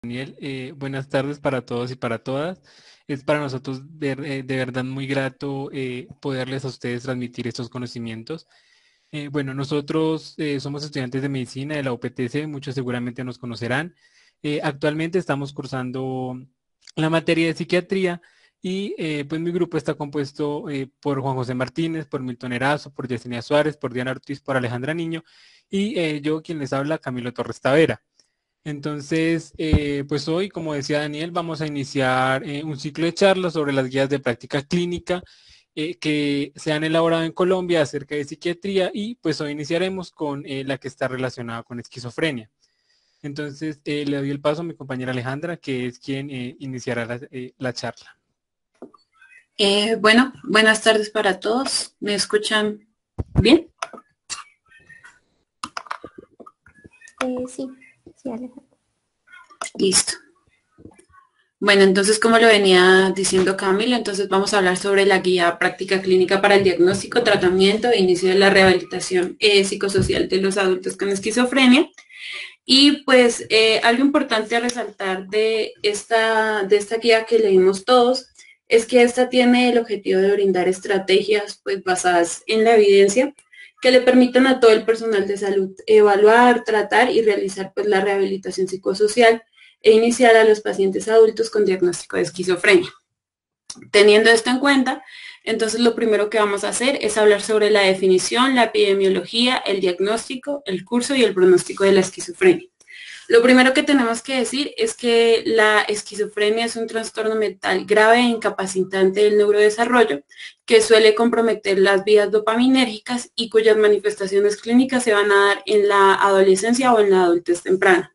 Daniel, buenas tardes para todos y para todas. Es para nosotros de verdad muy grato poderles a ustedes transmitir estos conocimientos. Bueno, nosotros somos estudiantes de medicina de la UPTC, muchos seguramente nos conocerán. Actualmente estamos cursando la materia de psiquiatría y pues mi grupo está compuesto por Juan José Martínez, por Milton Erazo, por Yesenia Suárez, por Diana Ortiz, por Alejandra Niño y yo quien les habla, Camilo Torres Tavera. Entonces, pues hoy, como decía Daniel, vamos a iniciar un ciclo de charlas sobre las guías de práctica clínica que se han elaborado en Colombia acerca de psiquiatría y pues hoy iniciaremos con la que está relacionada con esquizofrenia. Entonces, le doy el paso a mi compañera Alejandra, que es quien iniciará la charla. Bueno, buenas tardes para todos. ¿Me escuchan bien? Sí, Alejandra. Listo. Bueno, entonces, como lo venía diciendo Camila, entonces vamos a hablar sobre la guía práctica clínica para el diagnóstico, tratamiento e inicio de la rehabilitación psicosocial de los adultos con esquizofrenia. Y pues algo importante a resaltar de esta guía que leímos todos es que esta tiene el objetivo de brindar estrategias pues basadas en la evidencia que le permitan a todo el personal de salud evaluar, tratar y realizar pues la rehabilitación psicosocial e iniciar a los pacientes adultos con diagnóstico de esquizofrenia. Teniendo esto en cuenta, entonces lo primero que vamos a hacer es hablar sobre la definición, la epidemiología, el diagnóstico, el curso y el pronóstico de la esquizofrenia. Lo primero que tenemos que decir es que la esquizofrenia es un trastorno mental grave e incapacitante del neurodesarrollo que suele comprometer las vías dopaminérgicas y cuyas manifestaciones clínicas se van a dar en la adolescencia o en la adultez temprana.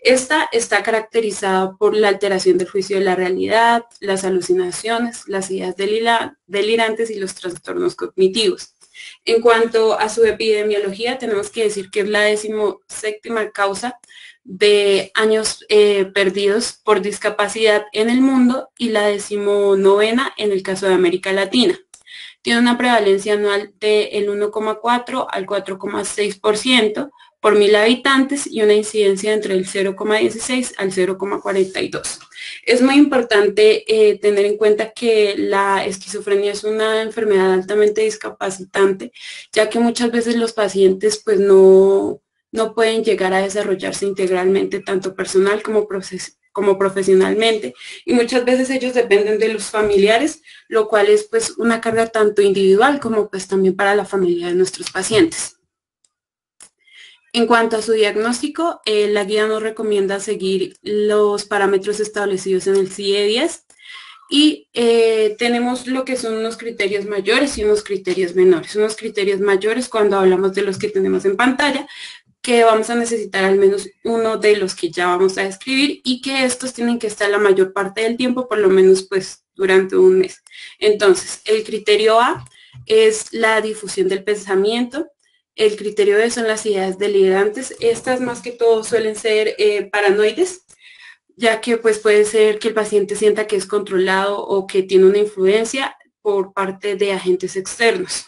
Esta está caracterizada por la alteración del juicio de la realidad, las alucinaciones, las ideas delirantes y los trastornos cognitivos. En cuanto a su epidemiología, tenemos que decir que es la 17ª causa de años perdidos por discapacidad en el mundo y la 19ª en el caso de América Latina. Tiene una prevalencia anual del 1,4 al 4,6% por 1.000 habitantes y una incidencia entre el 0,16 al 0,42. Es muy importante tener en cuenta que la esquizofrenia es una enfermedad altamente discapacitante, ya que muchas veces los pacientes pues no pueden llegar a desarrollarse integralmente, tanto personal como profesionalmente, y muchas veces ellos dependen de los familiares, lo cual es pues una carga tanto individual como pues también para la familia de nuestros pacientes. En cuanto a su diagnóstico, la guía nos recomienda seguir los parámetros establecidos en el CIE-10 y tenemos lo que son unos criterios mayores y unos criterios menores. Unos criterios mayores cuando hablamos de los que tenemos en pantalla, que vamos a necesitar al menos uno de los que ya vamos a describir y que estos tienen que estar la mayor parte del tiempo, por lo menos pues durante un mes. Entonces, el criterio A es la difusión del pensamiento. El criterio B son las ideas delirantes. Estas más que todo suelen ser paranoides, ya que pues puede ser que el paciente sienta que es controlado o que tiene una influencia por parte de agentes externos.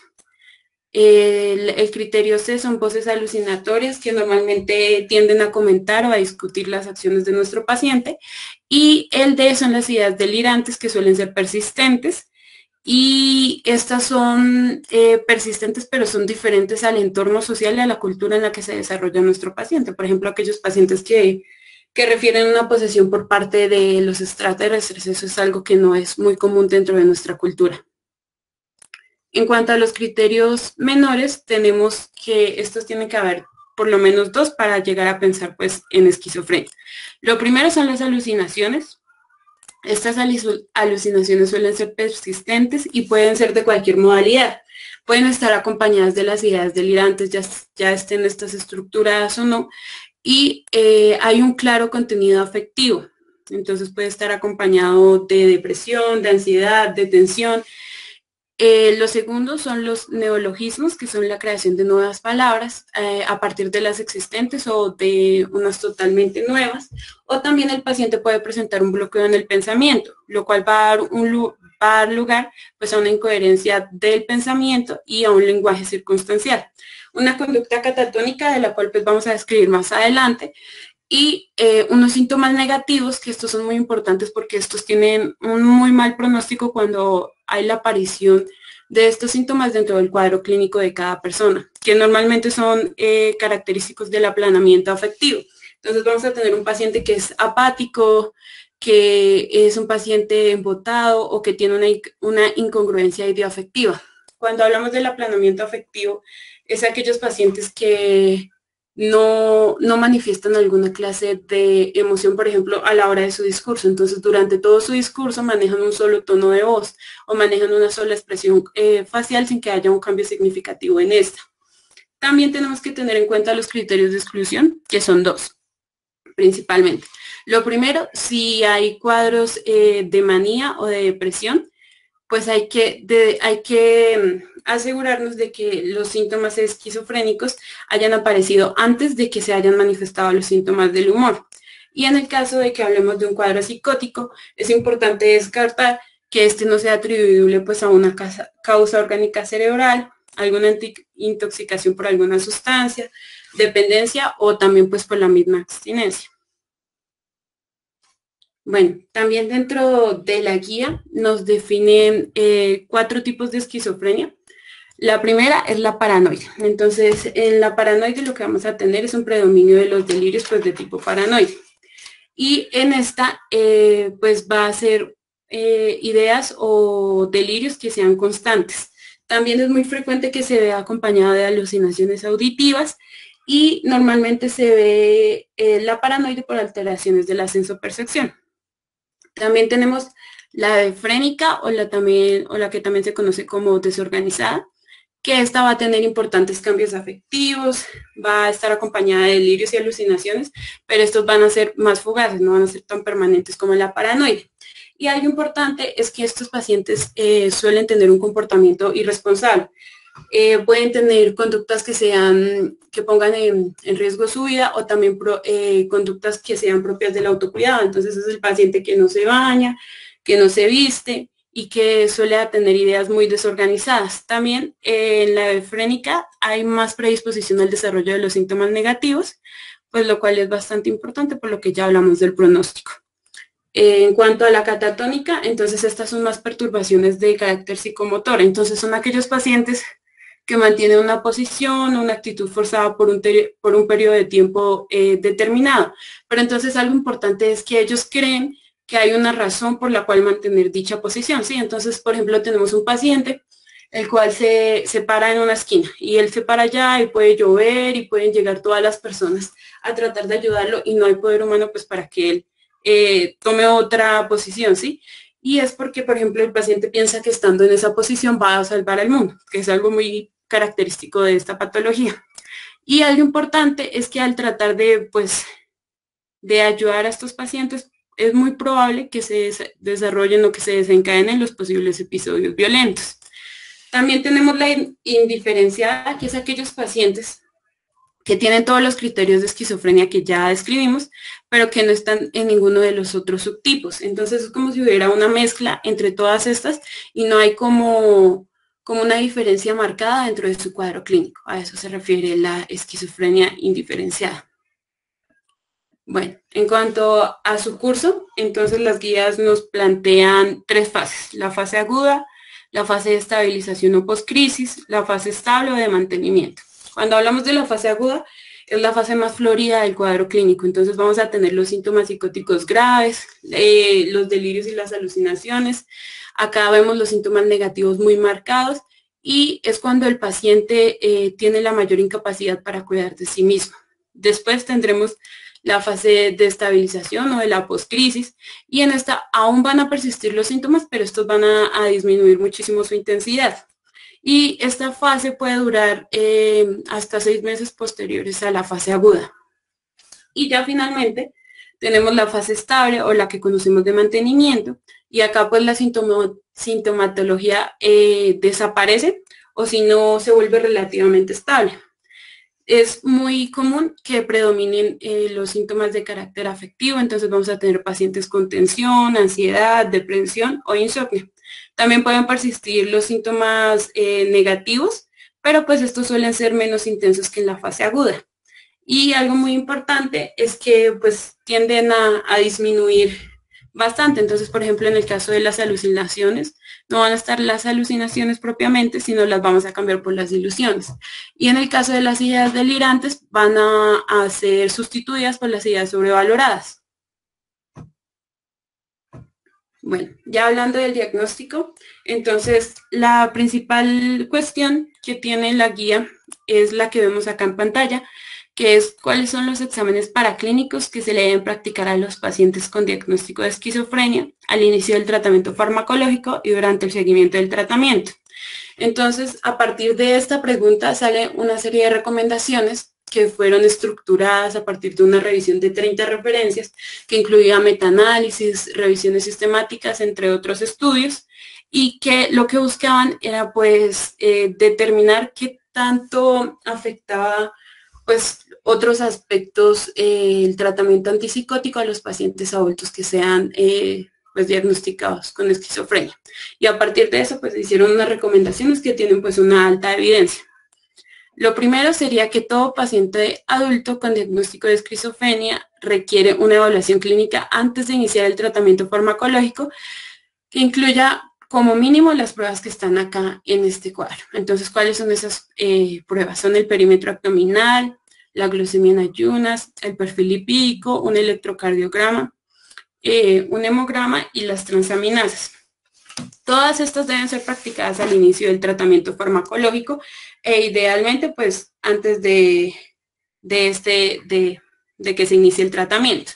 El criterio C son voces alucinatorias que normalmente tienden a comentar o a discutir las acciones de nuestro paciente. Y el D son las ideas delirantes que suelen ser persistentes. Y estas son persistentes, pero son diferentes al entorno social y a la cultura en la que se desarrolla nuestro paciente. Por ejemplo, aquellos pacientes que refieren una posesión por parte de los extraterrestres, eso es algo que no es muy común dentro de nuestra cultura. En cuanto a los criterios menores, tenemos que estos tienen que haber por lo menos 2 para llegar a pensar pues en esquizofrenia. Lo primero son las alucinaciones. Estas alucinaciones suelen ser persistentes y pueden ser de cualquier modalidad. Pueden estar acompañadas de las ideas delirantes, ya estén estas estructuradas o no, y hay un claro contenido afectivo. Entonces puede estar acompañado de depresión, de ansiedad, de tensión. Los segundos son los neologismos, que son la creación de nuevas palabras a partir de las existentes o de unas totalmente nuevas. O también el paciente puede presentar un bloqueo en el pensamiento, lo cual va va a dar lugar pues a una incoherencia del pensamiento y a un lenguaje circunstancial. Una conducta catatónica de la cual pues vamos a describir más adelante, y unos síntomas negativos, que estos son muy importantes porque estos tienen un muy mal pronóstico cuando hay la aparición de estos síntomas dentro del cuadro clínico de cada persona, que normalmente son característicos del aplanamiento afectivo. Entonces vamos a tener un paciente que es apático, que es un paciente embotado o que tiene una incongruencia ideoafectiva. Cuando hablamos del aplanamiento afectivo, es aquellos pacientes que no manifiestan alguna clase de emoción, por ejemplo, a la hora de su discurso. Entonces, durante todo su discurso manejan un solo tono de voz o manejan una sola expresión facial sin que haya un cambio significativo en esta. También tenemos que tener en cuenta los criterios de exclusión, que son dos, principalmente. Lo primero, si hay cuadros de manía o de depresión, pues hay que asegurarnos de que los síntomas esquizofrénicos hayan aparecido antes de que se hayan manifestado los síntomas del humor. Y en el caso de que hablemos de un cuadro psicótico, es importante descartar que este no sea atribuible pues a una causa orgánica cerebral, alguna intoxicación por alguna sustancia, dependencia o también pues por la misma abstinencia. Bueno, también dentro de la guía nos definen 4 tipos de esquizofrenia. La primera es la paranoide. Entonces, en la paranoide lo que vamos a tener es un predominio de los delirios pues de tipo paranoide. Y en esta pues va a ser ideas o delirios que sean constantes. También es muy frecuente que se vea acompañada de alucinaciones auditivas y normalmente se ve la paranoide por alteraciones de la sensopercepción. También tenemos la efrénica o la que también se conoce como desorganizada, que esta va a tener importantes cambios afectivos, va a estar acompañada de delirios y alucinaciones, pero estos van a ser más fugaces, no van a ser tan permanentes como la paranoide. Y algo importante es que estos pacientes suelen tener un comportamiento irresponsable. Pueden tener conductas que pongan en riesgo su vida o también conductas que sean propias del autocuidado. Entonces es el paciente que no se baña, que no se viste y que suele tener ideas muy desorganizadas. También en la efrénica hay más predisposición al desarrollo de los síntomas negativos, pues lo cual es bastante importante por lo que ya hablamos del pronóstico. En cuanto a la catatónica, entonces estas son más perturbaciones de carácter psicomotor. Entonces son aquellos pacientes que mantienen una posición, una actitud forzada por un periodo de tiempo determinado. Pero entonces algo importante es que ellos creen que hay una razón por la cual mantener dicha posición, ¿sí? Entonces, por ejemplo, tenemos un paciente el cual se para en una esquina y él se para allá y puede llover y pueden llegar todas las personas a tratar de ayudarlo y no hay poder humano pues para que él tome otra posición, ¿sí? Y es porque, por ejemplo, el paciente piensa que estando en esa posición va a salvar al mundo, que es algo muy característico de esta patología. Y algo importante es que al tratar de ayudar a estos pacientes, es muy probable que se desarrollen o que se desencadenen los posibles episodios violentos. También tenemos la indiferenciada, que es aquellos pacientes que tienen todos los criterios de esquizofrenia que ya describimos, pero que no están en ninguno de los otros subtipos. Entonces es como si hubiera una mezcla entre todas estas y no hay como una diferencia marcada dentro de su cuadro clínico. A eso se refiere la esquizofrenia indiferenciada. Bueno, en cuanto a su curso, entonces las guías nos plantean 3 fases: la fase aguda, la fase de estabilización o postcrisis, la fase estable o de mantenimiento. Cuando hablamos de la fase aguda, es la fase más florida del cuadro clínico, entonces vamos a tener los síntomas psicóticos graves, los delirios y las alucinaciones. Acá vemos los síntomas negativos muy marcados y es cuando el paciente tiene la mayor incapacidad para cuidar de sí mismo. Después tendremos la fase de estabilización o de la postcrisis, y en esta aún van a persistir los síntomas, pero estos van a disminuir muchísimo su intensidad. Y esta fase puede durar hasta 6 meses posteriores a la fase aguda. Y ya finalmente tenemos la fase estable o la que conocemos de mantenimiento, y acá pues la sintomatología desaparece o si no se vuelve relativamente estable. Es muy común que predominen los síntomas de carácter afectivo, entonces vamos a tener pacientes con tensión, ansiedad, depresión o insomnio. También pueden persistir los síntomas negativos, pero pues estos suelen ser menos intensos que en la fase aguda. Y algo muy importante es que pues tienden a disminuir bastante. Entonces, por ejemplo, en el caso de las alucinaciones, no van a estar las alucinaciones propiamente, sino las vamos a cambiar por las ilusiones. Y en el caso de las ideas delirantes, van a ser sustituidas por las ideas sobrevaloradas. Bueno, ya hablando del diagnóstico, entonces la principal cuestión que tiene la guía es la que vemos acá en pantalla, que es cuáles son los exámenes paraclínicos que se le deben practicar a los pacientes con diagnóstico de esquizofrenia al inicio del tratamiento farmacológico y durante el seguimiento del tratamiento. Entonces, a partir de esta pregunta sale una serie de recomendaciones que fueron estructuradas a partir de una revisión de 30 referencias que incluía metaanálisis, revisiones sistemáticas, entre otros estudios, y que lo que buscaban era pues determinar qué tanto afectaba pues otros aspectos el tratamiento antipsicótico a los pacientes adultos que sean pues diagnosticados con esquizofrenia. Y a partir de eso pues hicieron unas recomendaciones que tienen pues una alta evidencia. Lo primero sería que todo paciente adulto con diagnóstico de esquizofrenia requiere una evaluación clínica antes de iniciar el tratamiento farmacológico que incluya como mínimo las pruebas que están acá en este cuadro. Entonces, ¿cuáles son esas pruebas? Son el perímetro abdominal, la glucemia en ayunas, el perfil lipídico, un electrocardiograma, un hemograma y las transaminasas. Todas estas deben ser practicadas al inicio del tratamiento farmacológico e idealmente pues antes de que se inicie el tratamiento.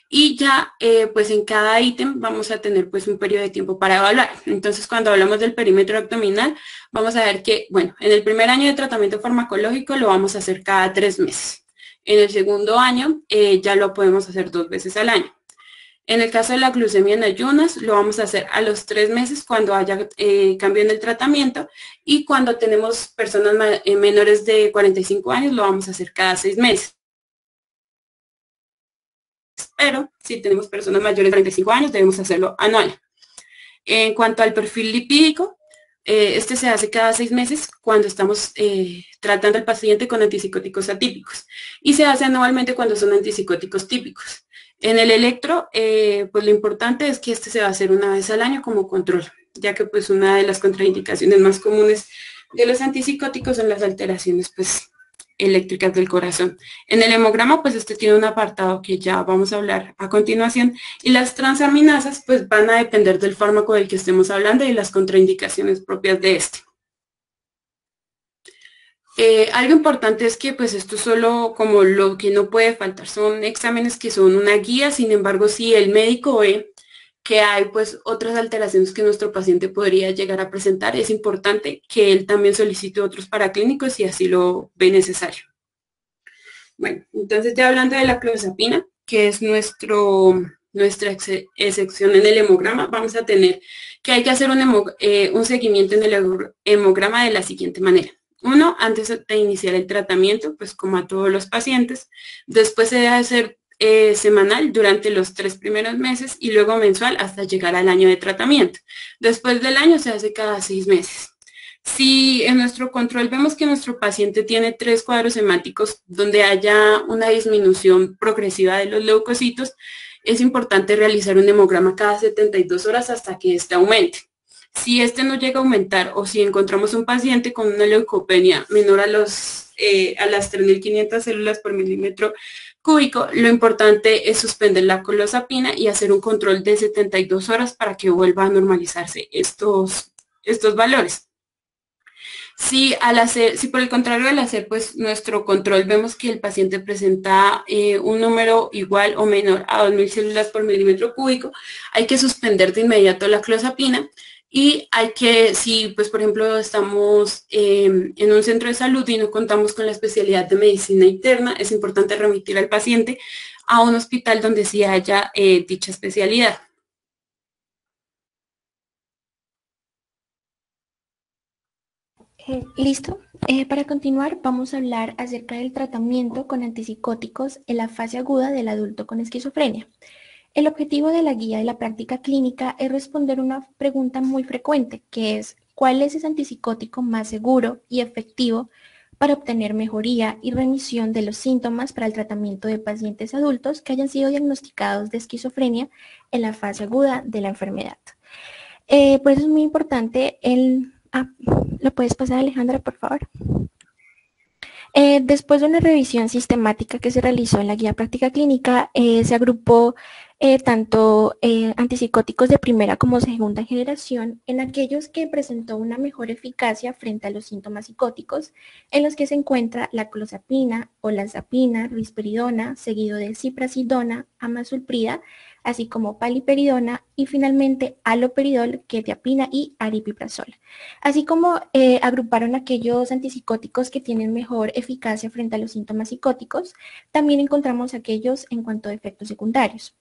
Y ya pues en cada ítem vamos a tener pues un periodo de tiempo para evaluar. Entonces cuando hablamos del perímetro abdominal vamos a ver que, bueno, en el primer año de tratamiento farmacológico lo vamos a hacer cada 3 meses. En el segundo año ya lo podemos hacer 2 veces al año. En el caso de la glucemia en ayunas, lo vamos a hacer a los 3 meses cuando haya cambio en el tratamiento, y cuando tenemos personas menores de 45 años, lo vamos a hacer cada 6 meses. Pero si tenemos personas mayores de 45 años, debemos hacerlo anual. En cuanto al perfil lipídico, este se hace cada 6 meses cuando estamos tratando al paciente con antipsicóticos atípicos, y se hace anualmente cuando son antipsicóticos típicos. En el electro, pues lo importante es que este se va a hacer una vez al año como control, ya que pues una de las contraindicaciones más comunes de los antipsicóticos son las alteraciones pues eléctricas del corazón. En el hemograma pues este tiene un apartado que ya vamos a hablar a continuación, y las transaminasas pues van a depender del fármaco del que estemos hablando y las contraindicaciones propias de este. Algo importante es que pues esto solo como lo que no puede faltar son exámenes que son una guía. Sin embargo, si el médico ve que hay pues otras alteraciones que nuestro paciente podría llegar a presentar, es importante que él también solicite otros paraclínicos si así lo ve necesario. Bueno, entonces ya hablando de la clozapina, que es nuestra excepción en el hemograma, vamos a tener que hay que hacer un seguimiento en el hemograma de la siguiente manera. 1, antes de iniciar el tratamiento, pues como a todos los pacientes. Después se debe hacer semanal durante los 3 primeros meses, y luego mensual hasta llegar al año de tratamiento. Después del año se hace cada 6 meses. Si en nuestro control vemos que nuestro paciente tiene 3 cuadros hemáticos donde haya una disminución progresiva de los leucocitos, es importante realizar un hemograma cada 72 horas hasta que este aumente. Si este no llega a aumentar, o si encontramos un paciente con una leucopenia menor a las 3.500 células por milímetro cúbico, lo importante es suspender la clozapina y hacer un control de 72 horas para que vuelva a normalizarse estos valores. Si por el contrario al hacer pues nuestro control vemos que el paciente presenta un número igual o menor a 2.000 células por milímetro cúbico, hay que suspender de inmediato la clozapina. Y hay que, si pues por ejemplo estamos en un centro de salud y no contamos con la especialidad de medicina interna, es importante remitir al paciente a un hospital donde sí haya dicha especialidad. Listo. Para continuar, vamos a hablar acerca del tratamiento con antipsicóticos en la fase aguda del adulto con esquizofrenia. El objetivo de la guía de la práctica clínica es responder una pregunta muy frecuente, que es ¿cuál es ese antipsicótico más seguro y efectivo para obtener mejoría y remisión de los síntomas para el tratamiento de pacientes adultos que hayan sido diagnosticados de esquizofrenia en la fase aguda de la enfermedad? Por eso es muy importante ¿lo puedes pasar, Alejandra, por favor? Después de una revisión sistemática que se realizó en la guía práctica clínica, se agrupó tanto antipsicóticos de primera como segunda generación en aquellos que presentó una mejor eficacia frente a los síntomas psicóticos, en los que se encuentra la clozapina, olanzapina, risperidona, seguido de ciprasidona, amisulprida, así como paliperidona y finalmente haloperidol, quetiapina y aripiprazol. Así como agruparon aquellos antipsicóticos que tienen mejor eficacia frente a los síntomas psicóticos, también encontramos aquellos en cuanto a efectos secundarios,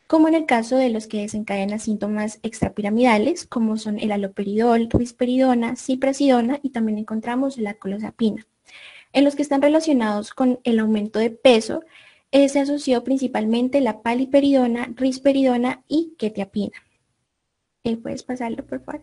como en el caso de los que desencadenan síntomas extrapiramidales, como son el haloperidol, risperidona, ciprasidona y también encontramos la clozapina. En los que están relacionados con el aumento de peso, se asoció principalmente la paliperidona, risperidona y quetiapina. ¿Puedes pasarlo, por favor?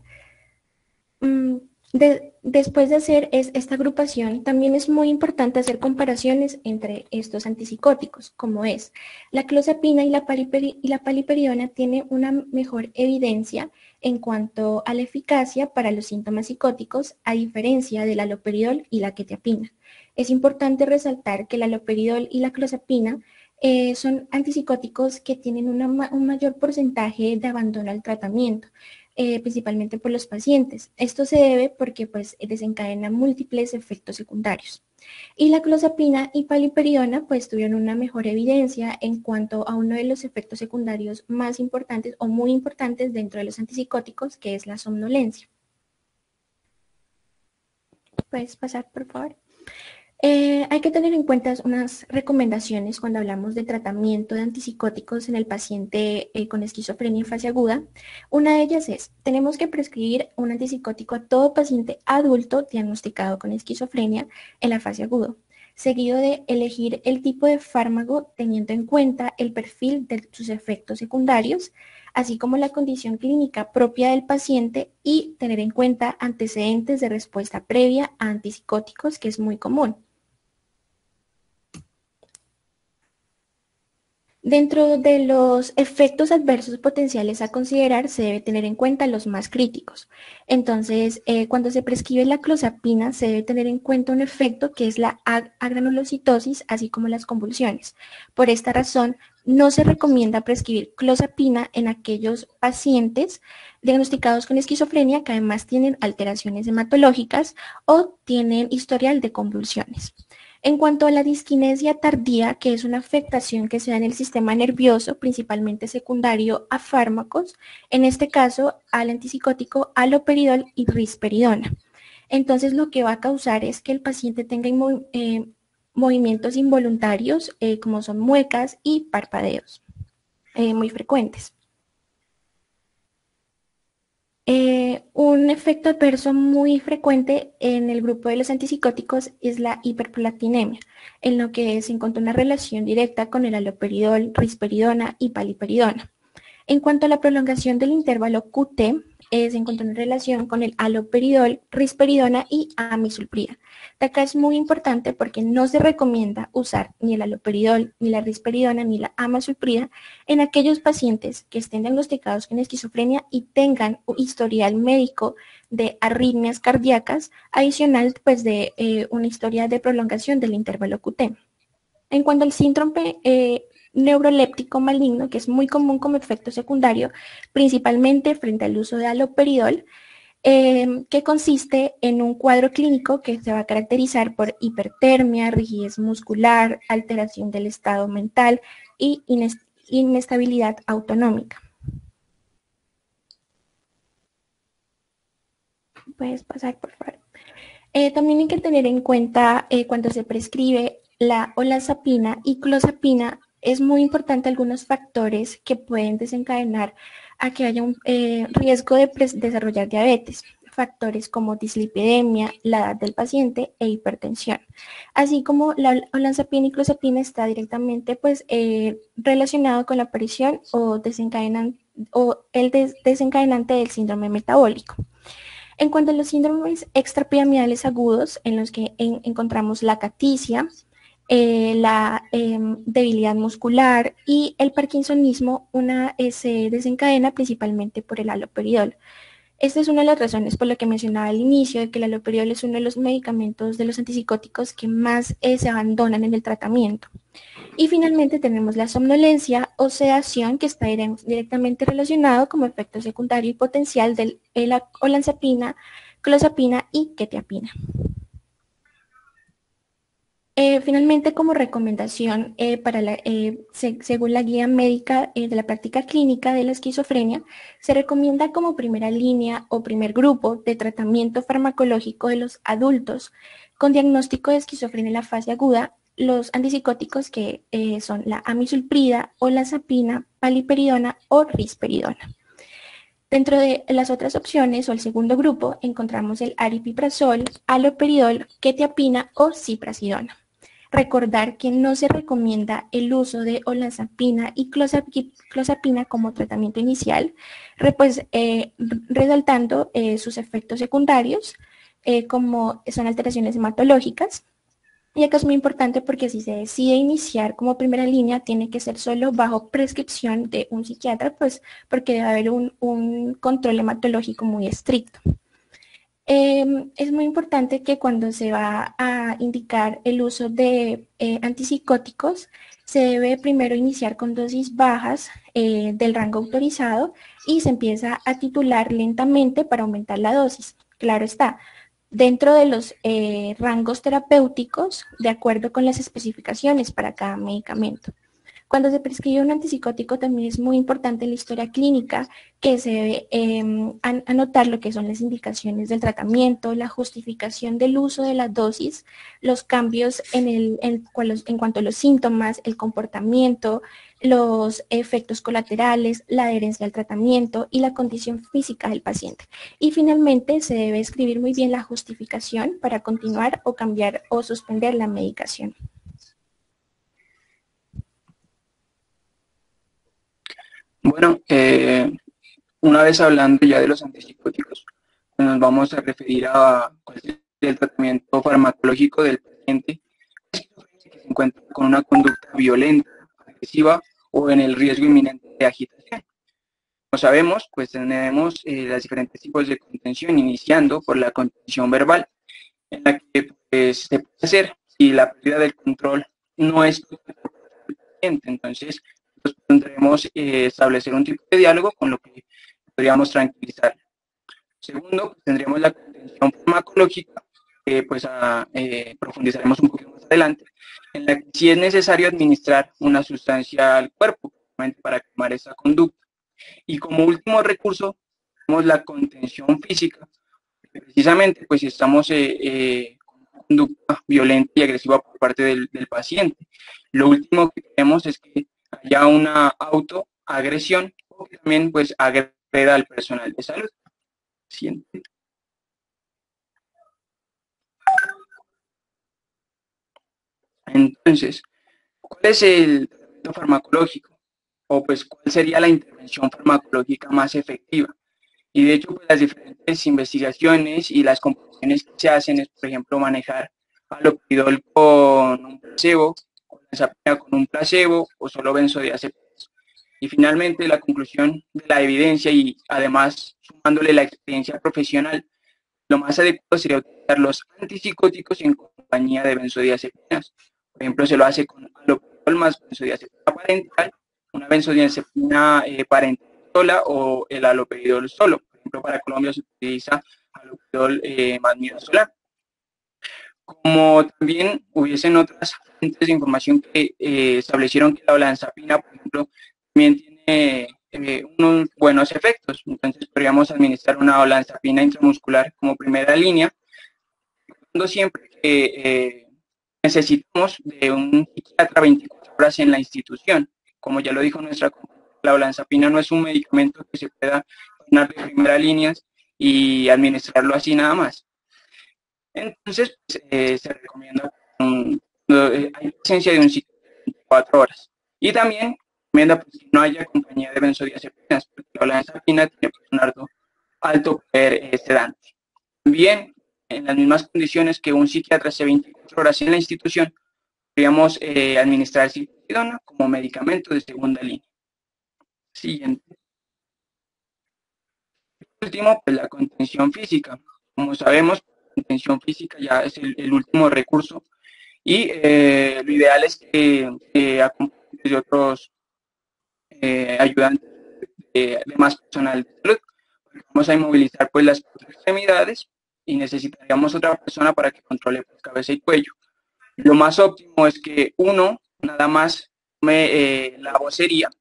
Después de hacer esta agrupación, también es muy importante hacer comparaciones entre estos antipsicóticos, como es la clozapina y la paliperidona tienen una mejor evidencia en cuanto a la eficacia para los síntomas psicóticos, a diferencia del haloperidol y la quetiapina. Es importante resaltar que el haloperidol y la clozapina son antipsicóticos que tienen un mayor porcentaje de abandono al tratamiento, principalmente por los pacientes. Esto se debe porque pues, desencadena múltiples efectos secundarios. Y la clozapina y paliperidona pues tuvieron una mejor evidencia en cuanto a uno de los efectos secundarios más importantes o muy importantes dentro de los antipsicóticos, que es la somnolencia. ¿Puedes pasar, por favor? Hay que tener en cuenta unas recomendaciones cuando hablamos de tratamiento de antipsicóticos en el paciente con esquizofrenia en fase aguda. Una de ellas es, tenemos que prescribir un antipsicótico a todo paciente adulto diagnosticado con esquizofrenia en la fase aguda, seguido de elegir el tipo de fármaco teniendo en cuenta el perfil de sus efectos secundarios, así como la condición clínica propia del paciente y tener en cuenta antecedentes de respuesta previa a antipsicóticos, que es muy común. Dentro de los efectos adversos potenciales a considerar, se debe tener en cuenta los más críticos. Entonces, cuando se prescribe la clozapina, se debe tener en cuenta un efecto que es la agranulocitosis, así como las convulsiones. Por esta razón, no se recomienda prescribir clozapina en aquellos pacientes diagnosticados con esquizofrenia que además tienen alteraciones hematológicas o tienen historial de convulsiones. En cuanto a la disquinesia tardía, que es una afectación que se da en el sistema nervioso, principalmente secundario a fármacos, en este caso al antipsicótico haloperidol y risperidona. Entonces lo que va a causar es que el paciente tenga movimientos involuntarios, como son muecas y parpadeos, muy frecuentes. Un efecto adverso muy frecuente en el grupo de los antipsicóticos es la hiperprolactinemia, en lo que se encontró una relación directa con el haloperidol, risperidona y paliperidona. En cuanto a la prolongación del intervalo QT, se encontró una relación con el haloperidol, risperidona y amisulprida. De acá es muy importante porque no se recomienda usar ni el haloperidol, ni la risperidona, ni la amisulprida en aquellos pacientes que estén diagnosticados con esquizofrenia y tengan un historial médico de arritmias cardíacas, adicional pues de una historia de prolongación del intervalo QT. En cuanto al síndrome neuroléptico maligno, que es muy común como efecto secundario, principalmente frente al uso de haloperidol, que consiste en un cuadro clínico que se va a caracterizar por hipertermia, rigidez muscular, alteración del estado mental y inestabilidad autonómica. Puedes pasar, por favor. También hay que tener en cuenta cuando se prescribe la olanzapina y clozapina, es muy importante algunos factores que pueden desencadenar a que haya un riesgo de desarrollar diabetes. factores como dislipidemia, la edad del paciente e hipertensión. Así como la olanzapina y clozapina está directamente pues, relacionado con la aparición o el desencadenante del síndrome metabólico. En cuanto a los síndromes extrapiramidales agudos, en los que encontramos la caticia, la debilidad muscular y el parkinsonismo, se desencadena principalmente por el haloperidol. Esta es una de las razones por la que mencionaba al inicio de que el haloperidol es uno de los medicamentos de los antipsicóticos que más se abandonan en el tratamiento. Y finalmente tenemos la somnolencia o sedación, que está directamente relacionado como efecto secundario y potencial de la olanzapina, clozapina y quetiapina. Finalmente, como recomendación, según la guía médica de la práctica clínica de la esquizofrenia, se recomienda como primera línea o primer grupo de tratamiento farmacológico de los adultos con diagnóstico de esquizofrenia en la fase aguda, los antipsicóticos que son la amisulprida, olanzapina, paliperidona o risperidona. Dentro de las otras opciones o el segundo grupo encontramos el aripiprazol, haloperidol, quetiapina o ciprasidona. Recordar que no se recomienda el uso de olanzapina y clozapina como tratamiento inicial, pues, resaltando sus efectos secundarios, como son alteraciones hematológicas. Y acá es muy importante porque si se decide iniciar como primera línea, tiene que ser solo bajo prescripción de un psiquiatra, pues porque debe haber un control hematológico muy estricto. Es muy importante que cuando se va a indicar el uso de antipsicóticos, se debe primero iniciar con dosis bajas del rango autorizado y se empieza a titular lentamente para aumentar la dosis. Claro está, dentro de los rangos terapéuticos, de acuerdo con las especificaciones para cada medicamento. Cuando se prescribe un antipsicótico también es muy importante en la historia clínica que se debe anotar lo que son las indicaciones del tratamiento, la justificación del uso de la dosis, los cambios en cuanto a los síntomas, el comportamiento, los efectos colaterales, la adherencia al tratamiento y la condición física del paciente. Y finalmente se debe escribir muy bien la justificación para continuar o cambiar o suspender la medicación. Bueno, una vez hablando ya de los antipsicóticos, pues nos vamos a referir a cuál es el tratamiento farmacológico del paciente que se encuentra con una conducta violenta, agresiva o en el riesgo inminente de agitación. Como sabemos, pues tenemos los diferentes tipos de contención, iniciando por la contención verbal, en la que pues, se puede hacer si la pérdida del control no es total por el paciente. Entonces, pues, tendremos establecer un tipo de diálogo con lo que podríamos tranquilizar. Segundo, pues, tendremos la contención farmacológica, que pues profundizaremos un poquito más adelante, en la que sí es necesario administrar una sustancia al cuerpo para calmar esa conducta. Y como último recurso, tenemos la contención física, que precisamente pues si estamos con una conducta violenta y agresiva por parte del paciente, lo último que queremos es que haya una autoagresión o que también pues agreda al personal de salud. Siguiente. Entonces, ¿cuál es el tratamiento farmacológico? O pues, ¿cuál sería la intervención farmacológica más efectiva? Y de hecho, pues, las diferentes investigaciones y las comparaciones que se hacen es, por ejemplo, manejar haloperidol con un placebo, olanzapina con un placebo o solo benzodiazepinas. Y finalmente, la conclusión de la evidencia y además sumándole la experiencia profesional, lo más adecuado sería utilizar los antipsicóticos en compañía de benzodiazepinas. Por ejemplo, se lo hace con haloperidol más benzodiazepina parenteral, una benzodiazepina parenteral sola o el haloperidol solo. Por ejemplo, para Colombia se utiliza haloperidol más midazolam. Como también hubiesen otras fuentes de información que establecieron que la olanzapina, por ejemplo, también tiene unos buenos efectos. Entonces podríamos administrar una olanzapina intramuscular como primera línea, recordando siempre que necesitamos de un psiquiatra 24 horas en la institución. Como ya lo dijo nuestra compañera, la olanzapina no es un medicamento que se pueda tomar de primera línea y administrarlo así nada más. Entonces, se recomienda, hay presencia de un ciclo de 24 horas. Y también recomienda pues, que no haya compañía de benzodiazepinas, porque la olanzapina tiene pues, un alto poder sedante. También, en las mismas condiciones que un psiquiatra hace 24 horas en la institución, podríamos administrar ziprasidona como medicamento de segunda línea. Siguiente. Por último, pues la contención física. Como sabemos, la contención física ya es el último recurso y lo ideal es que acompañen de otros ayudantes de más personal de salud. Vamos a inmovilizar pues las extremidades y necesitaríamos otra persona para que controle pues, cabeza y cuello. Lo más óptimo es que uno nada más tome la vocería,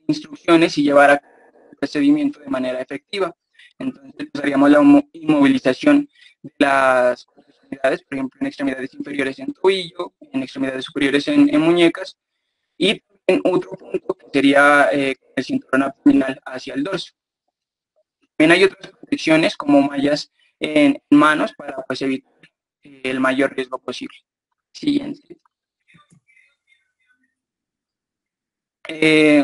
instrucciones y llevar a cabo el procedimiento de manera efectiva. Entonces haríamos la inmovilización de las extremidades, por ejemplo en extremidades inferiores en tobillo, en extremidades superiores en muñecas, y en otro punto que sería el cinturón abdominal hacia el dorso. También hay otras protecciones como mallas en manos para pues, evitar el mayor riesgo posible. Siguiente.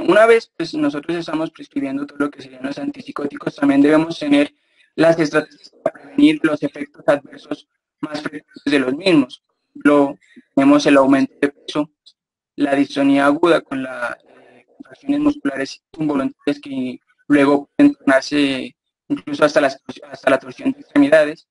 Una vez pues, nosotros estamos prescribiendo todo lo que serían los antipsicóticos, también debemos tener las estrategias para prevenir los efectos adversos más frecuentes de los mismos. Tenemos el aumento de peso, la distonía aguda con las contracciones musculares involuntarias que luego pueden tornarse incluso hasta la torsión de extremidades,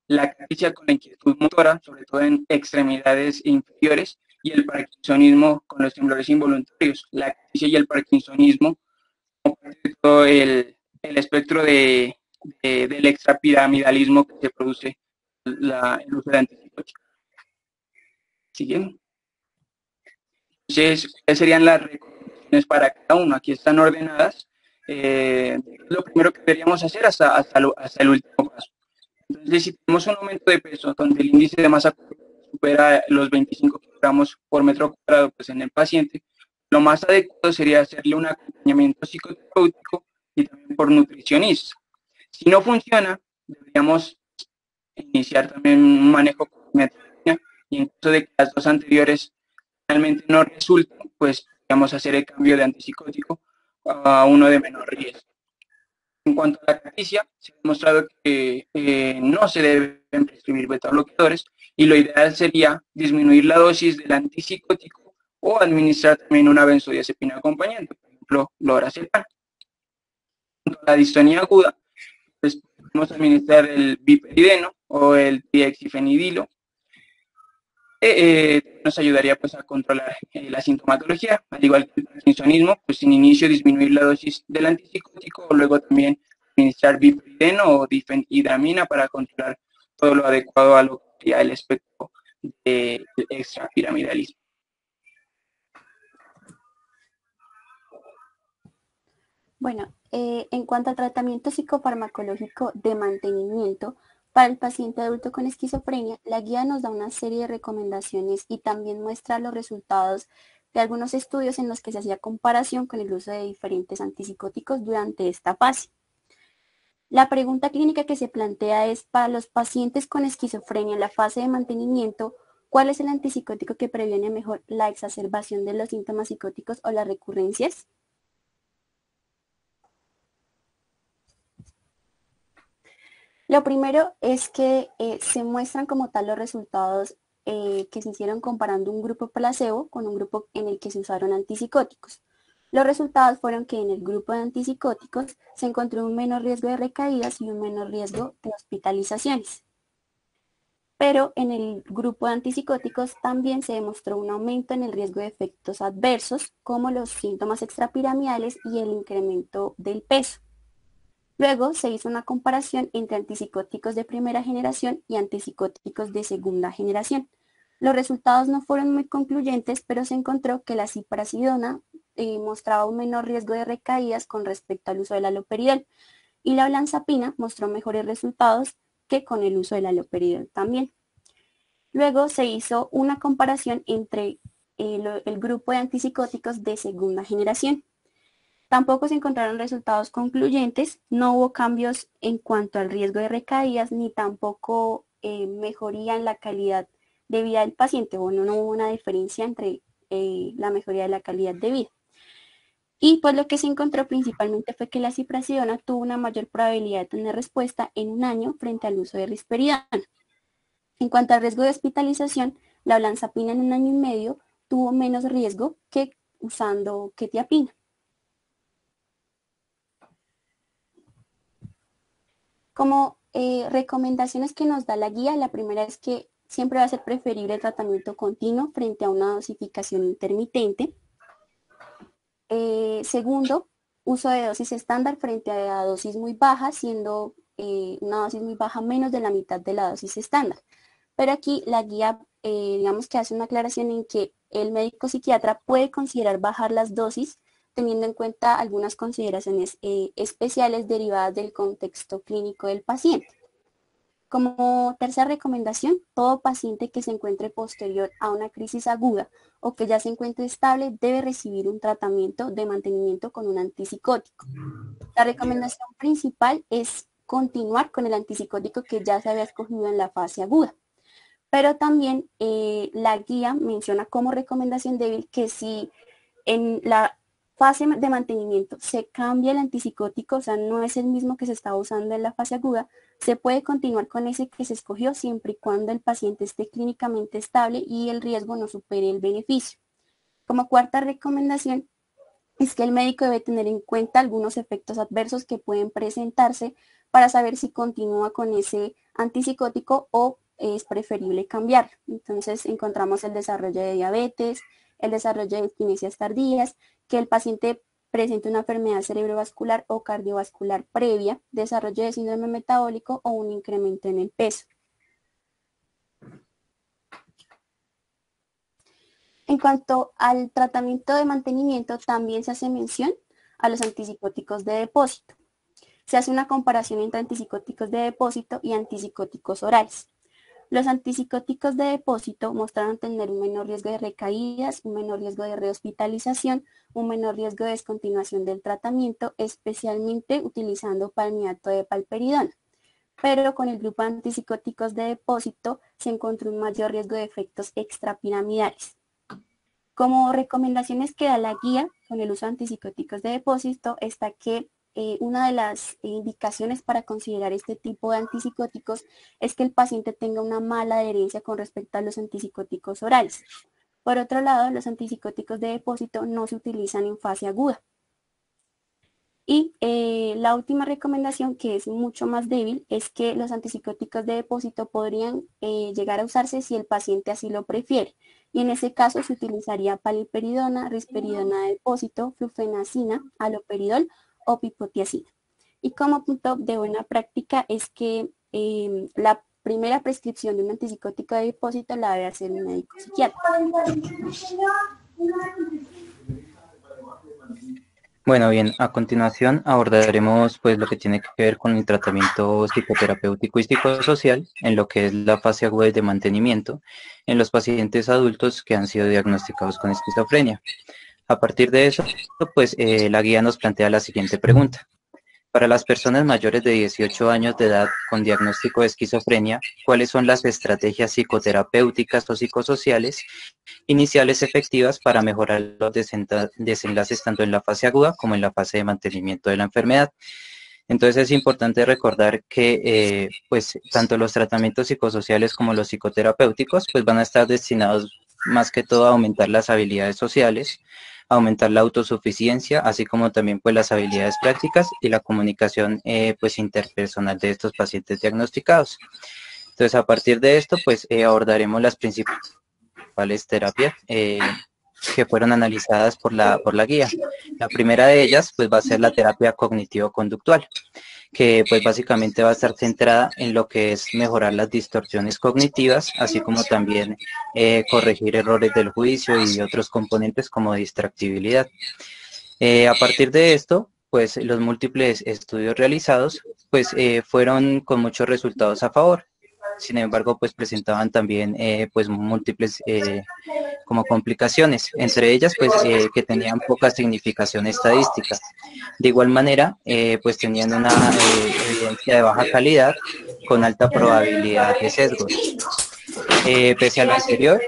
la caricia con la inquietud motora, sobre todo en extremidades inferiores, y el parkinsonismo con los temblores involuntarios. La caricia y el parkinsonismo, como parte de todo el espectro del extrapiramidalismo que se produce el uso de antipsicóticos. ¿Siguen? Entonces, ¿cuáles serían las recomendaciones para cada uno? Aquí están ordenadas. Lo primero que deberíamos hacer hasta el último paso. Entonces, si tenemos un aumento de peso donde el índice de masa supera los 25 kilogramos por metro cuadrado pues, en el paciente, lo más adecuado sería hacerle un acompañamiento psicoterapéutico y también por nutricionista. Si no funciona, deberíamos iniciar también un manejo con quimioterapia y en caso de que las dos anteriores realmente no resulten, pues podríamos hacer el cambio de antipsicótico a uno de menor riesgo. En cuanto a la caricia, se ha demostrado que no se deben prescribir beta-bloqueadores y lo ideal sería disminuir la dosis del antipsicótico o administrar también una benzodiazepina acompañante, por ejemplo, lorazepam. En cuanto a la distonía aguda, pues podemos administrar el biperideno o el triexifenidilo. Nos ayudaría pues, a controlar la sintomatología, al igual que el parkinsonismo, pues en inicio disminuir la dosis del antipsicótico o luego también administrar biperideno o difenhidramina para controlar todo lo adecuado a lo que sería el espectro del extrapiramidalismo. Bueno, en cuanto al tratamiento psicofarmacológico de mantenimiento, para el paciente adulto con esquizofrenia, la guía nos da una serie de recomendaciones y también muestra los resultados de algunos estudios en los que se hacía comparación con el uso de diferentes antipsicóticos durante esta fase. La pregunta clínica que se plantea es, para los pacientes con esquizofrenia en la fase de mantenimiento, ¿cuál es el antipsicótico que previene mejor la exacerbación de los síntomas psicóticos o las recurrencias? Lo primero es que se muestran como tal los resultados que se hicieron comparando un grupo placebo con un grupo en el que se usaron antipsicóticos. Los resultados fueron que en el grupo de antipsicóticos se encontró un menor riesgo de recaídas y un menor riesgo de hospitalizaciones. Pero en el grupo de antipsicóticos también se demostró un aumento en el riesgo de efectos adversos, como los síntomas extrapiramidales y el incremento del peso. Luego se hizo una comparación entre antipsicóticos de primera generación y antipsicóticos de segunda generación. Los resultados no fueron muy concluyentes, pero se encontró que la ziprasidona mostraba un menor riesgo de recaídas con respecto al uso del haloperidol y la olanzapina mostró mejores resultados que con el uso del haloperidol también. Luego se hizo una comparación entre el grupo de antipsicóticos de segunda generación. Tampoco se encontraron resultados concluyentes, no hubo cambios en cuanto al riesgo de recaídas, ni tampoco mejoría en la calidad de vida del paciente. Bueno, no hubo una diferencia entre la mejoría de la calidad de vida. Y pues lo que se encontró principalmente fue que la ciprasidona tuvo una mayor probabilidad de tener respuesta en 1 año frente al uso de risperidona. En cuanto al riesgo de hospitalización, la olanzapina en 1 año y medio tuvo menos riesgo que usando quetiapina. Como recomendaciones que nos da la guía, la primera es que siempre va a ser preferible el tratamiento continuo frente a una dosificación intermitente. Segundo, uso de dosis estándar frente a dosis muy baja, siendo una dosis muy baja menos de la mitad de la dosis estándar. Pero aquí la guía, digamos que hace una aclaración en que el médico psiquiatra puede considerar bajar las dosis teniendo en cuenta algunas consideraciones especiales derivadas del contexto clínico del paciente. Como tercera recomendación, todo paciente que se encuentre posterior a una crisis aguda o que ya se encuentre estable debe recibir un tratamiento de mantenimiento con un antipsicótico. La recomendación principal es continuar con el antipsicótico que ya se había escogido en la fase aguda. Pero también la guía menciona como recomendación débil que si en la fase de mantenimiento se cambia el antipsicótico, o sea, no es el mismo que se estaba usando en la fase aguda, se puede continuar con ese que se escogió siempre y cuando el paciente esté clínicamente estable y el riesgo no supere el beneficio. Como cuarta recomendación es que el médico debe tener en cuenta algunos efectos adversos que pueden presentarse para saber si continúa con ese antipsicótico o es preferible cambiarlo. Entonces encontramos el desarrollo de diabetes, el desarrollo de disquinesias tardías, que el paciente presente una enfermedad cerebrovascular o cardiovascular previa, desarrollo de síndrome metabólico o un incremento en el peso. En cuanto al tratamiento de mantenimiento, también se hace mención a los antipsicóticos de depósito. Se hace una comparación entre antipsicóticos de depósito y antipsicóticos orales. Los antipsicóticos de depósito mostraron tener un menor riesgo de recaídas, un menor riesgo de rehospitalización, un menor riesgo de descontinuación del tratamiento, especialmente utilizando palmiato de palperidona. Pero con el grupo de antipsicóticos de depósito se encontró un mayor riesgo de efectos extrapiramidales. Como recomendaciones que da la guía con el uso de antipsicóticos de depósito está que una de las indicaciones para considerar este tipo de antipsicóticos es que el paciente tenga una mala adherencia con respecto a los antipsicóticos orales. Por otro lado, los antipsicóticos de depósito no se utilizan en fase aguda. Y la última recomendación, que es mucho más débil, es que los antipsicóticos de depósito podrían llegar a usarse si el paciente así lo prefiere. Y en ese caso se utilizaría paliperidona, risperidona de depósito, flufenacina, haloperidol o pipotiacina. Y como punto de buena práctica es que la primera prescripción de un antipsicótico de depósito la debe hacer un médico psiquiatra. Bueno, bien, a continuación abordaremos pues lo que tiene que ver con el tratamiento psicoterapéutico y psicosocial en lo que es la fase aguda de mantenimiento en los pacientes adultos que han sido diagnosticados con esquizofrenia. A partir de eso, pues la guía nos plantea la siguiente pregunta. Para las personas mayores de 18 años de edad con diagnóstico de esquizofrenia, ¿cuáles son las estrategias psicoterapéuticas o psicosociales iniciales efectivas para mejorar los desenlaces tanto en la fase aguda como en la fase de mantenimiento de la enfermedad? Entonces es importante recordar que pues tanto los tratamientos psicosociales como los psicoterapéuticos pues van a estar destinados más que todo a aumentar las habilidades sociales, aumentar la autosuficiencia, así como también pues las habilidades prácticas y la comunicación pues interpersonal de estos pacientes diagnosticados. Entonces a partir de esto pues abordaremos las principales terapias que fueron analizadas por la guía. La primera de ellas pues va a ser la terapia cognitivo-conductual, que pues básicamente va a estar centrada en lo que es mejorar las distorsiones cognitivas, así como también corregir errores del juicio y otros componentes como distractibilidad. A partir de esto, pues los múltiples estudios realizados pues fueron con muchos resultados a favor. sin embargo, pues presentaban también pues múltiples como complicaciones, entre ellas pues que tenían poca significación estadística. De igual manera, pues tenían una evidencia de baja calidad con alta probabilidad de sesgos. Pese a lo anterior,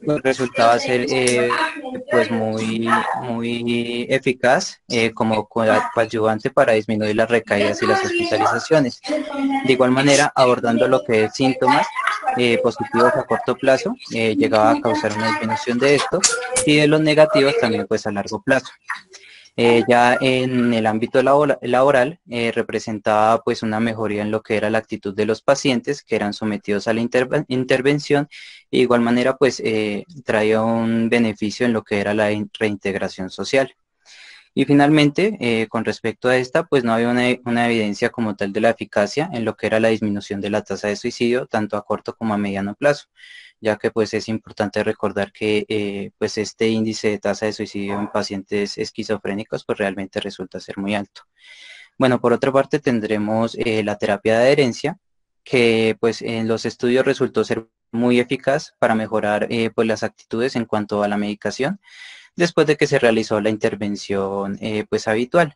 pues resultaba ser pues muy eficaz como coadyuvante para disminuir las recaídas y las hospitalizaciones. De igual manera, abordando lo que es síntomas positivos a corto plazo, llegaba a causar una disminución de esto, y de los negativos también pues a largo plazo. Ya en el ámbito laboral representaba pues una mejoría en lo que era la actitud de los pacientes que eran sometidos a la intervención. De igual manera pues traía un beneficio en lo que era la reintegración social. Y finalmente, con respecto a esta, pues no había una evidencia como tal de la eficacia en lo que era la disminución de la tasa de suicidio, tanto a corto como a mediano plazo, ya que pues es importante recordar que pues este índice de tasa de suicidio en pacientes esquizofrénicos pues realmente resulta ser muy alto. Bueno, por otra parte tendremos la terapia de adherencia, que pues en los estudios resultó ser muy eficaz para mejorar pues las actitudes en cuanto a la medicación, después de que se realizó la intervención pues habitual,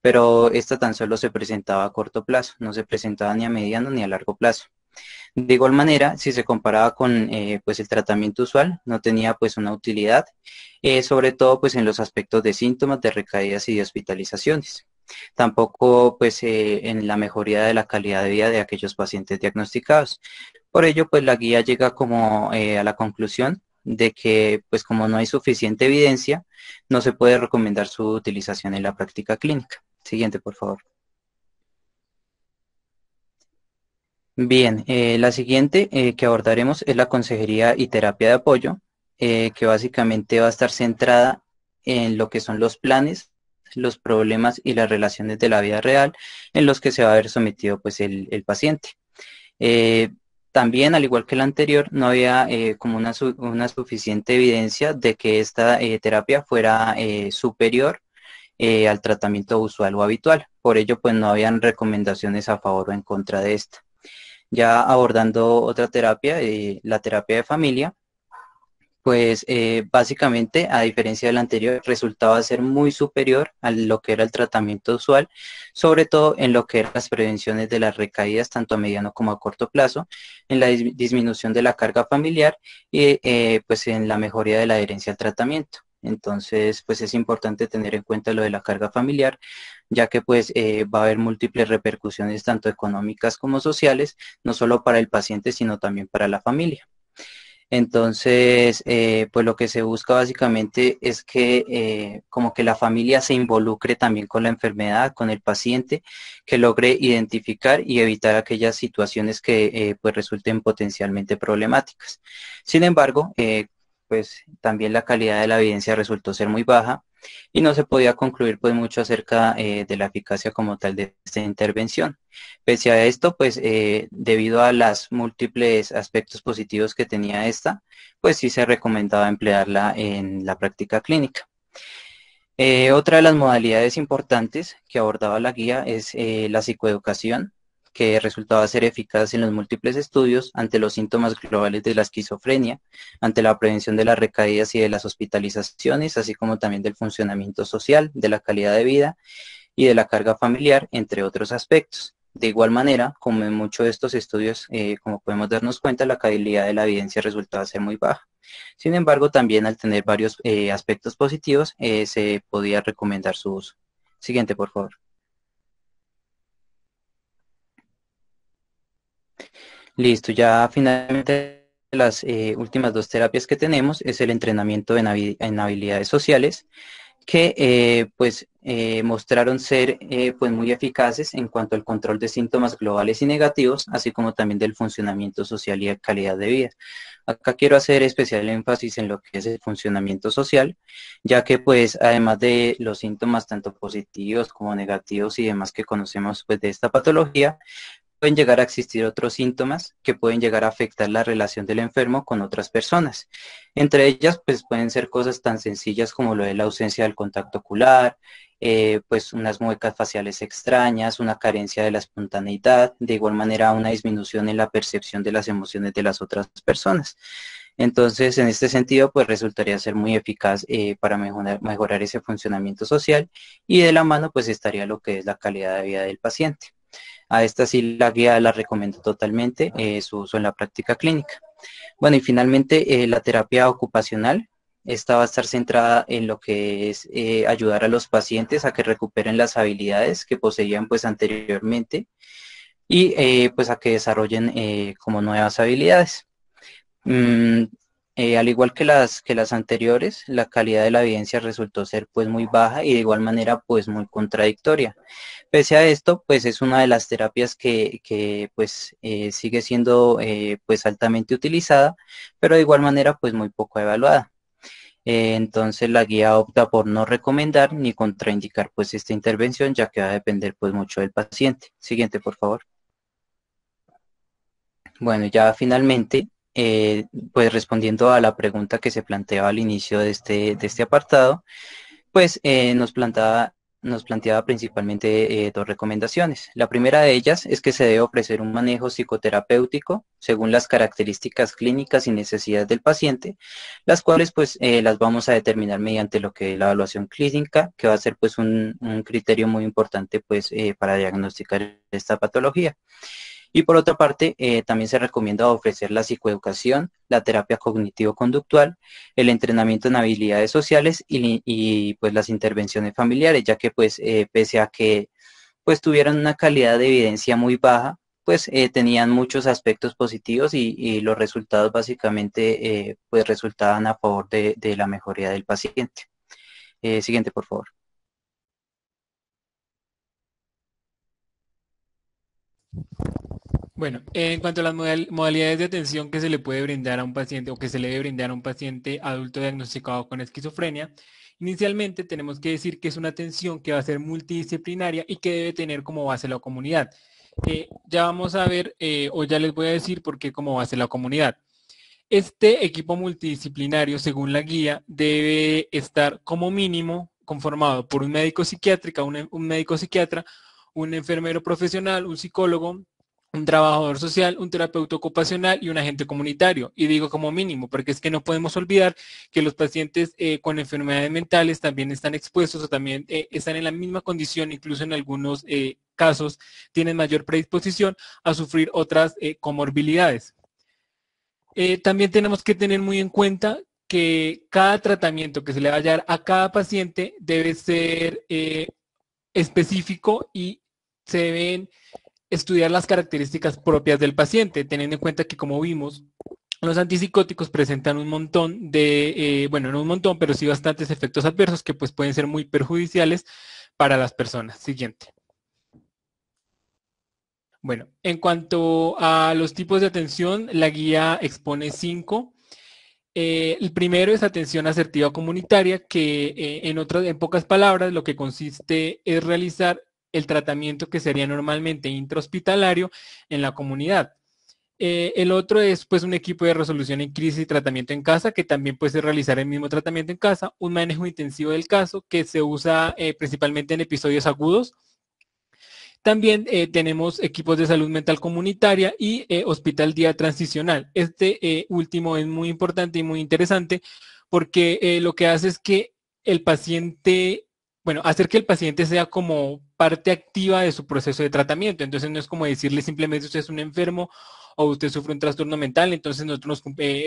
pero esta tan solo se presentaba a corto plazo, no se presentaba ni a mediano ni a largo plazo. De igual manera, si se comparaba con pues el tratamiento usual, no tenía pues una utilidad, sobre todo pues en los aspectos de síntomas, de recaídas y de hospitalizaciones. Tampoco pues en la mejoría de la calidad de vida de aquellos pacientes diagnosticados. Por ello pues la guía llega como a la conclusión de que pues como no hay suficiente evidencia, no se puede recomendar su utilización en la práctica clínica. Siguiente, por favor. Bien, la siguiente que abordaremos es la consejería y terapia de apoyo, que básicamente va a estar centrada en lo que son los planes, los problemas y las relaciones de la vida real en los que se va a ver sometido pues el paciente. Eh, También, al igual que la anterior, no había como una suficiente evidencia de que esta terapia fuera superior al tratamiento usual o habitual. Por ello, pues no habían recomendaciones a favor o en contra de esta. Ya abordando otra terapia, la terapia de familia, pues básicamente, a diferencia del anterior, resultaba ser muy superior a lo que era el tratamiento usual, sobre todo en lo que eran las prevenciones de las recaídas, tanto a mediano como a corto plazo, en la disminución de la carga familiar y pues en la mejoría de la adherencia al tratamiento. Entonces, pues es importante tener en cuenta lo de la carga familiar, ya que pues va a haber múltiples repercusiones tanto económicas como sociales, no solo para el paciente, sino también para la familia. Entonces, pues lo que se busca básicamente es que como que la familia se involucre también con la enfermedad, con el paciente, que logre identificar y evitar aquellas situaciones que pues resulten potencialmente problemáticas. Sin embargo, pues también la calidad de la evidencia resultó ser muy baja y no se podía concluir pues mucho acerca de la eficacia como tal de esta intervención. Pese a esto, pues debido a las múltiples aspectos positivos que tenía esta, pues sí se recomendaba emplearla en la práctica clínica. Otra de las modalidades importantes que abordaba la guía es la psicoeducación, que resultaba ser eficaz en los múltiples estudios ante los síntomas globales de la esquizofrenia, ante la prevención de las recaídas y de las hospitalizaciones, así como también del funcionamiento social, de la calidad de vida y de la carga familiar, entre otros aspectos. De igual manera, como en muchos de estos estudios, como podemos darnos cuenta, la calidad de la evidencia resultaba ser muy baja. Sin embargo, también al tener varios aspectos positivos, se podía recomendar su uso. Siguiente, por favor. Listo, ya finalmente las últimas dos terapias que tenemos es el entrenamiento en habilidades sociales, que pues mostraron ser pues muy eficaces en cuanto al control de síntomas globales y negativos, así como también del funcionamiento social y calidad de vida. Acá quiero hacer especial énfasis en lo que es el funcionamiento social, ya que pues además de los síntomas tanto positivos como negativos y demás que conocemos pues de esta patología, pueden llegar a existir otros síntomas que pueden llegar a afectar la relación del enfermo con otras personas. Entre ellas, pues pueden ser cosas tan sencillas como lo de la ausencia del contacto ocular, pues unas muecas faciales extrañas, una carencia de la espontaneidad, de igual manera una disminución en la percepción de las emociones de las otras personas. Entonces, en este sentido, pues resultaría ser muy eficaz para mejorar ese funcionamiento social y de la mano, pues estaría lo que es la calidad de vida del paciente. A esta sí la guía la recomiendo totalmente, su uso en la práctica clínica. Bueno, y finalmente la terapia ocupacional. Esta va a estar centrada en lo que es ayudar a los pacientes a que recuperen las habilidades que poseían pues anteriormente y pues a que desarrollen como nuevas habilidades. Mm, al igual que las anteriores, la calidad de la evidencia resultó ser pues muy baja y de igual manera pues muy contradictoria. Pese a esto, pues es una de las terapias que pues sigue siendo pues altamente utilizada, pero de igual manera pues muy poco evaluada. Entonces la guía opta por no recomendar ni contraindicar pues esta intervención, ya que va a depender pues mucho del paciente. Siguiente, por favor. Bueno, ya finalmente, pues respondiendo a la pregunta que se planteaba al inicio de este apartado, pues nos planteaba principalmente dos recomendaciones. La primera de ellas es que se debe ofrecer un manejo psicoterapéutico según las características clínicas y necesidades del paciente, las cuales pues las vamos a determinar mediante lo que es la evaluación clínica, que va a ser pues un criterio muy importante pues para diagnosticar esta patología. Y por otra parte, también se recomienda ofrecer la psicoeducación, la terapia cognitivo-conductual, el entrenamiento en habilidades sociales pues las intervenciones familiares, ya que pues pese a que pues tuvieran una calidad de evidencia muy baja, pues tenían muchos aspectos positivos y los resultados básicamente pues resultaban a favor de la mejoría del paciente. Siguiente, por favor. Bueno, en cuanto a las modalidades de atención que se le puede brindar a un paciente o que se le debe brindar a un paciente adulto diagnosticado con esquizofrenia, inicialmente tenemos que decir que es una atención que va a ser multidisciplinaria y que debe tener como base la comunidad. Ya vamos a ver, o ya les voy a decir por qué como base la comunidad. Este equipo multidisciplinario, según la guía, debe estar como mínimo conformado por un médico psiquiátrica, un médico psiquiatra, un enfermero profesional, un psicólogo, un trabajador social, un terapeuta ocupacional y un agente comunitario. Y digo como mínimo, porque es que no podemos olvidar que los pacientes con enfermedades mentales también están expuestos o también están en la misma condición, incluso en algunos casos tienen mayor predisposición a sufrir otras comorbilidades. También tenemos que tener muy en cuenta que cada tratamiento que se le vaya a dar a cada paciente debe ser específico y se deben estudiar las características propias del paciente, teniendo en cuenta que, como vimos, los antipsicóticos presentan un montón de, bueno, no un montón, pero sí bastantes efectos adversos que pues pueden ser muy perjudiciales para las personas. Siguiente. Bueno, en cuanto a los tipos de atención, la guía expone 5. El primero es atención asertiva comunitaria, que en pocas palabras, lo que consiste es realizar el tratamiento que sería normalmente intrahospitalario en la comunidad. El otro es pues un equipo de resolución en crisis y tratamiento en casa, que también puede realizar el mismo tratamiento en casa, un manejo intensivo del caso que se usa principalmente en episodios agudos. También tenemos equipos de salud mental comunitaria y hospital día transicional. Este último es muy importante y muy interesante porque lo que hace es que el paciente, bueno, hacer que el paciente sea como parte activa de su proceso de tratamiento. Entonces no es como decirle simplemente usted es un enfermo o usted sufre un trastorno mental, entonces nosotros,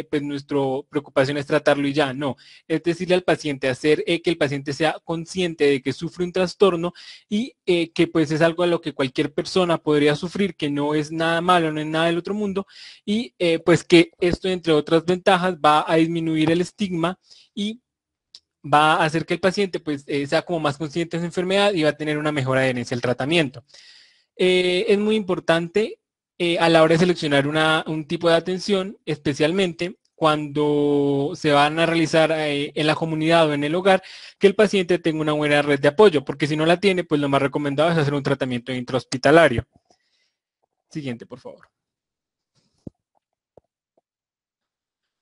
pues nuestra preocupación es tratarlo y ya. No, es decirle al paciente, hacer que el paciente sea consciente de que sufre un trastorno y que pues es algo a lo que cualquier persona podría sufrir, que no es nada malo, no es nada del otro mundo, y pues que esto, entre otras ventajas, va a disminuir el estigma y va a hacer que el paciente pues sea como más consciente de su enfermedad y va a tener una mejor adherencia al tratamiento. Es muy importante a la hora de seleccionar un tipo de atención, especialmente cuando se van a realizar en la comunidad o en el hogar, que el paciente tenga una buena red de apoyo, porque si no la tiene, pues lo más recomendado es hacer un tratamiento intrahospitalario. Siguiente, por favor.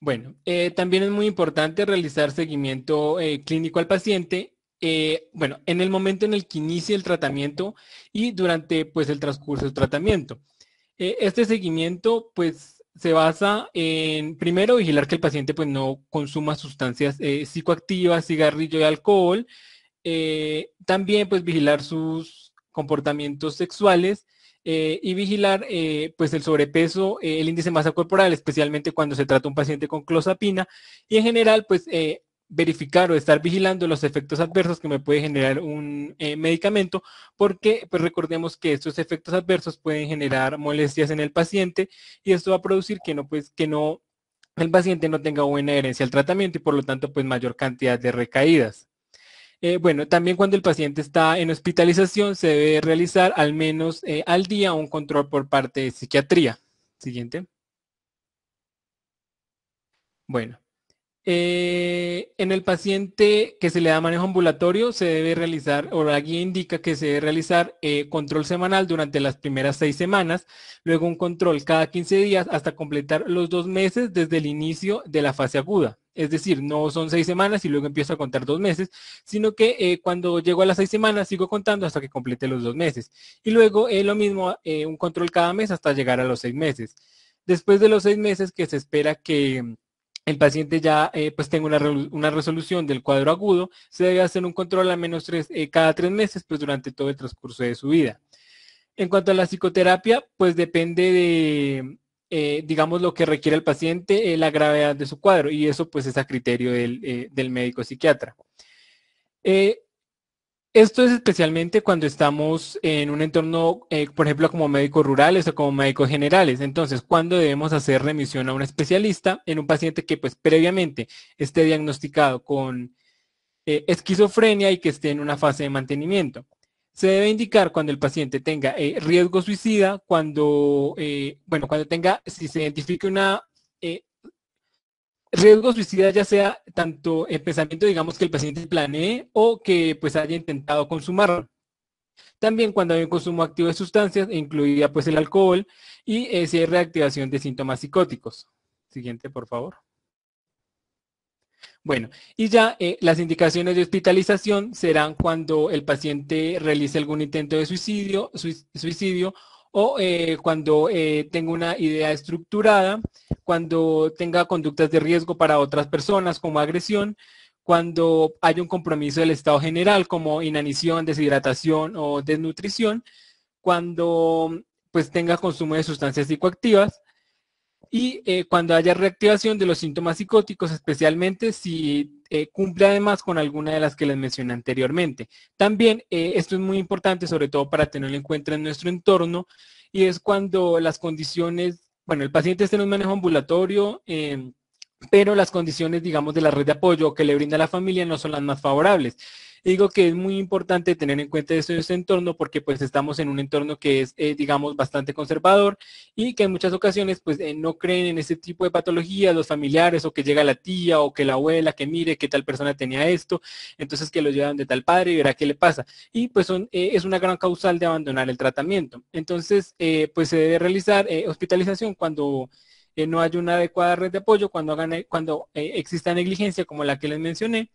Bueno, también es muy importante realizar seguimiento clínico al paciente, bueno, en el momento en el que inicie el tratamiento y durante pues el transcurso del tratamiento. Este seguimiento pues se basa en, primero, vigilar que el paciente pues no consuma sustancias psicoactivas, cigarrillo y alcohol. También pues vigilar sus comportamientos sexuales y vigilar pues el sobrepeso, el índice de masa corporal, especialmente cuando se trata de un paciente con clozapina, y en general pues verificar o estar vigilando los efectos adversos que me puede generar un medicamento, porque pues recordemos que estos efectos adversos pueden generar molestias en el paciente y esto va a producir que el paciente no tenga buena adherencia al tratamiento y por lo tanto pues mayor cantidad de recaídas. Bueno, también cuando el paciente está en hospitalización se debe realizar al menos al día un control por parte de psiquiatría. Siguiente. Bueno, en el paciente que se le da manejo ambulatorio se debe realizar, o la guía indica que se debe realizar control semanal durante las primeras 6 semanas, luego un control cada 15 días hasta completar los 2 meses desde el inicio de la fase aguda. Es decir, no son 6 semanas y luego empiezo a contar 2 meses, sino que cuando llego a las 6 semanas sigo contando hasta que complete los 2 meses. Y luego lo mismo, un control cada mes hasta llegar a los 6 meses. Después de los 6 meses que se espera que el paciente ya pues tenga una resolución del cuadro agudo, se debe hacer un control al menos cada 3 meses pues durante todo el transcurso de su vida. En cuanto a la psicoterapia, pues depende de, digamos, lo que requiere el paciente, la gravedad de su cuadro, y eso pues es a criterio del médico psiquiatra. Esto es especialmente cuando estamos en un entorno, por ejemplo, como médicos rurales o como médicos generales. Entonces, ¿cuándo debemos hacer remisión a un especialista en un paciente que pues previamente esté diagnosticado con esquizofrenia y que esté en una fase de mantenimiento? Se debe indicar cuando el paciente tenga riesgo suicida, cuando tenga, si se identifique una riesgo suicida, ya sea tanto el pensamiento, digamos, que el paciente planee o que pues haya intentado consumarlo. También cuando hay un consumo activo de sustancias, incluida pues el alcohol, y si hay reactivación de síntomas psicóticos. Siguiente, por favor. Bueno, y ya las indicaciones de hospitalización serán cuando el paciente realice algún intento de suicidio o cuando tenga una idea estructurada, cuando tenga conductas de riesgo para otras personas como agresión, cuando haya un compromiso del estado general como inanición, deshidratación o desnutrición, cuando pues tenga consumo de sustancias psicoactivas, y cuando haya reactivación de los síntomas psicóticos, especialmente si cumple además con alguna de las que les mencioné anteriormente. También esto es muy importante, sobre todo para tenerlo en cuenta en nuestro entorno, y es cuando las condiciones, bueno, el paciente está en un manejo ambulatorio, pero las condiciones, digamos, de la red de apoyo que le brinda la familia no son las más favorables. Digo que es muy importante tener en cuenta ese entorno porque pues estamos en un entorno que es, digamos, bastante conservador y que en muchas ocasiones pues no creen en ese tipo de patologías, los familiares o que llega la tía o que la abuela que mire que tal persona tenía esto, entonces que lo llevan de tal padre y verá qué le pasa. Y pues es una gran causal de abandonar el tratamiento. Entonces pues se debe realizar hospitalización cuando no haya una adecuada red de apoyo, cuando exista negligencia como la que les mencioné,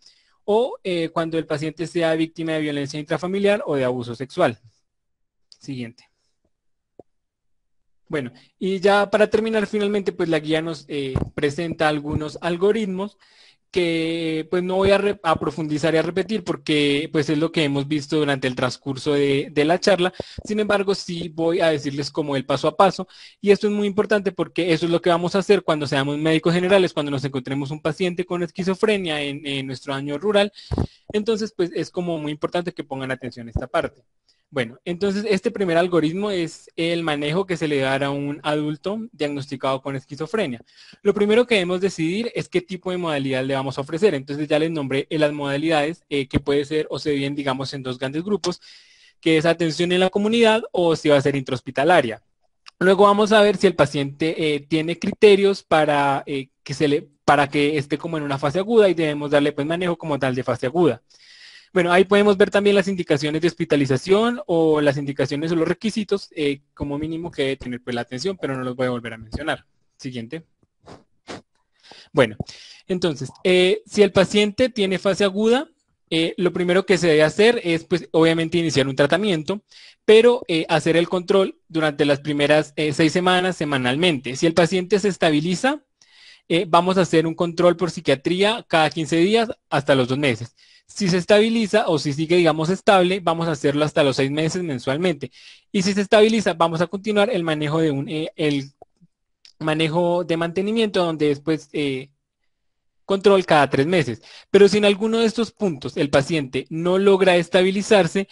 o cuando el paciente sea víctima de violencia intrafamiliar o de abuso sexual. Siguiente. Bueno, y ya para terminar finalmente, pues la guía nos presenta algunos algoritmos que pues no voy a profundizar y a repetir porque pues es lo que hemos visto durante el transcurso de la charla. Sin embargo, sí voy a decirles como el paso a paso, y esto es muy importante porque eso es lo que vamos a hacer cuando seamos médicos generales, cuando nos encontremos un paciente con esquizofrenia en nuestro año rural. Entonces, pues es como muy importante que pongan atención a esta parte. Bueno, entonces este primer algoritmo es el manejo que se le dará a un adulto diagnosticado con esquizofrenia. Lo primero que debemos decidir es qué tipo de modalidad le vamos a ofrecer. Entonces ya les nombré las modalidades que puede ser o se dividen, digamos, en 2 grandes grupos, que es atención en la comunidad o si va a ser intrahospitalaria. Luego vamos a ver si el paciente tiene criterios para que esté como en una fase aguda y debemos darle pues manejo como tal de fase aguda. Bueno, ahí podemos ver también las indicaciones de hospitalización o las indicaciones o los requisitos como mínimo que debe tener pues la atención, pero no los voy a volver a mencionar. Siguiente. Bueno, entonces, si el paciente tiene fase aguda, lo primero que se debe hacer es, pues, obviamente iniciar un tratamiento, pero hacer el control durante las primeras 6 semanas semanalmente. Si el paciente se estabiliza, vamos a hacer un control por psiquiatría cada 15 días hasta los 2 meses. Si se estabiliza o si sigue, digamos, estable, vamos a hacerlo hasta los 6 meses mensualmente. Y si se estabiliza, vamos a continuar el manejo de el manejo de mantenimiento, donde después control cada 3 meses. Pero si en alguno de estos puntos el paciente no logra estabilizarse,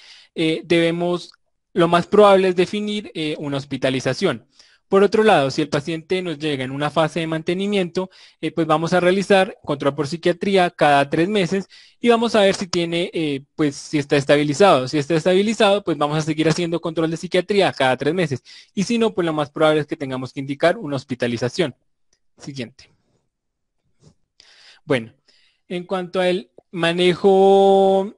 lo más probable es definir una hospitalización. Por otro lado, si el paciente nos llega en una fase de mantenimiento, pues vamos a realizar control por psiquiatría cada 3 meses y vamos a ver si tiene, pues si está estabilizado. Si está estabilizado, pues vamos a seguir haciendo control de psiquiatría cada 3 meses. Y si no, pues lo más probable es que tengamos que indicar una hospitalización. Siguiente. Bueno, en cuanto al manejo,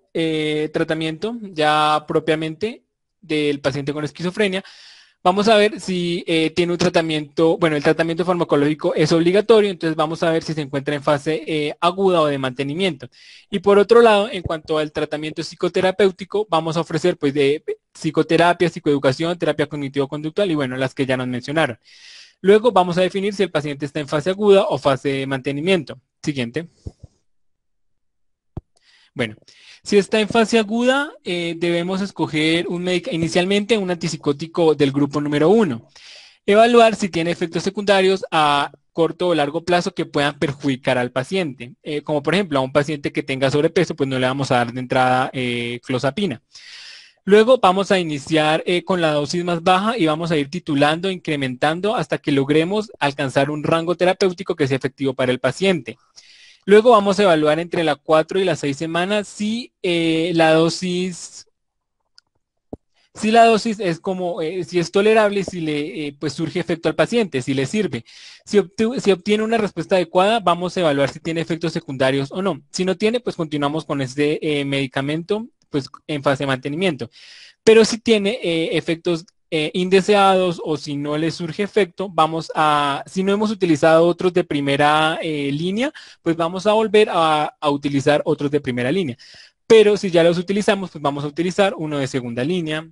tratamiento ya propiamente del paciente con esquizofrenia, vamos a ver si tiene un tratamiento, bueno, el tratamiento farmacológico es obligatorio, entonces vamos a ver si se encuentra en fase aguda o de mantenimiento. Y por otro lado, en cuanto al tratamiento psicoterapéutico, vamos a ofrecer pues de psicoterapia, psicoeducación, terapia cognitivo-conductual y bueno, las que ya nos mencionaron. Luego vamos a definir si el paciente está en fase aguda o fase de mantenimiento. Siguiente. Bueno, si está en fase aguda, debemos escoger inicialmente un antipsicótico del grupo número 1. Evaluar si tiene efectos secundarios a corto o largo plazo que puedan perjudicar al paciente. Como por ejemplo, a un paciente que tenga sobrepeso, pues no le vamos a dar de entrada clozapina. Luego vamos a iniciar con la dosis más baja y vamos a ir titulando, incrementando hasta que logremos alcanzar un rango terapéutico que sea efectivo para el paciente. Luego vamos a evaluar entre las 4 y las 6 semanas si la dosis es como, si es tolerable, si le pues surge efecto al paciente, si le sirve. Si obtiene una respuesta adecuada, vamos a evaluar si tiene efectos secundarios o no. Si no tiene, pues continuamos con este medicamento pues en fase de mantenimiento. Pero si tiene efectos indeseados o si no le surge efecto, si no hemos utilizado otros de primera línea, pues vamos a volver a utilizar otros de primera línea. Pero si ya los utilizamos, pues vamos a utilizar uno de segunda línea.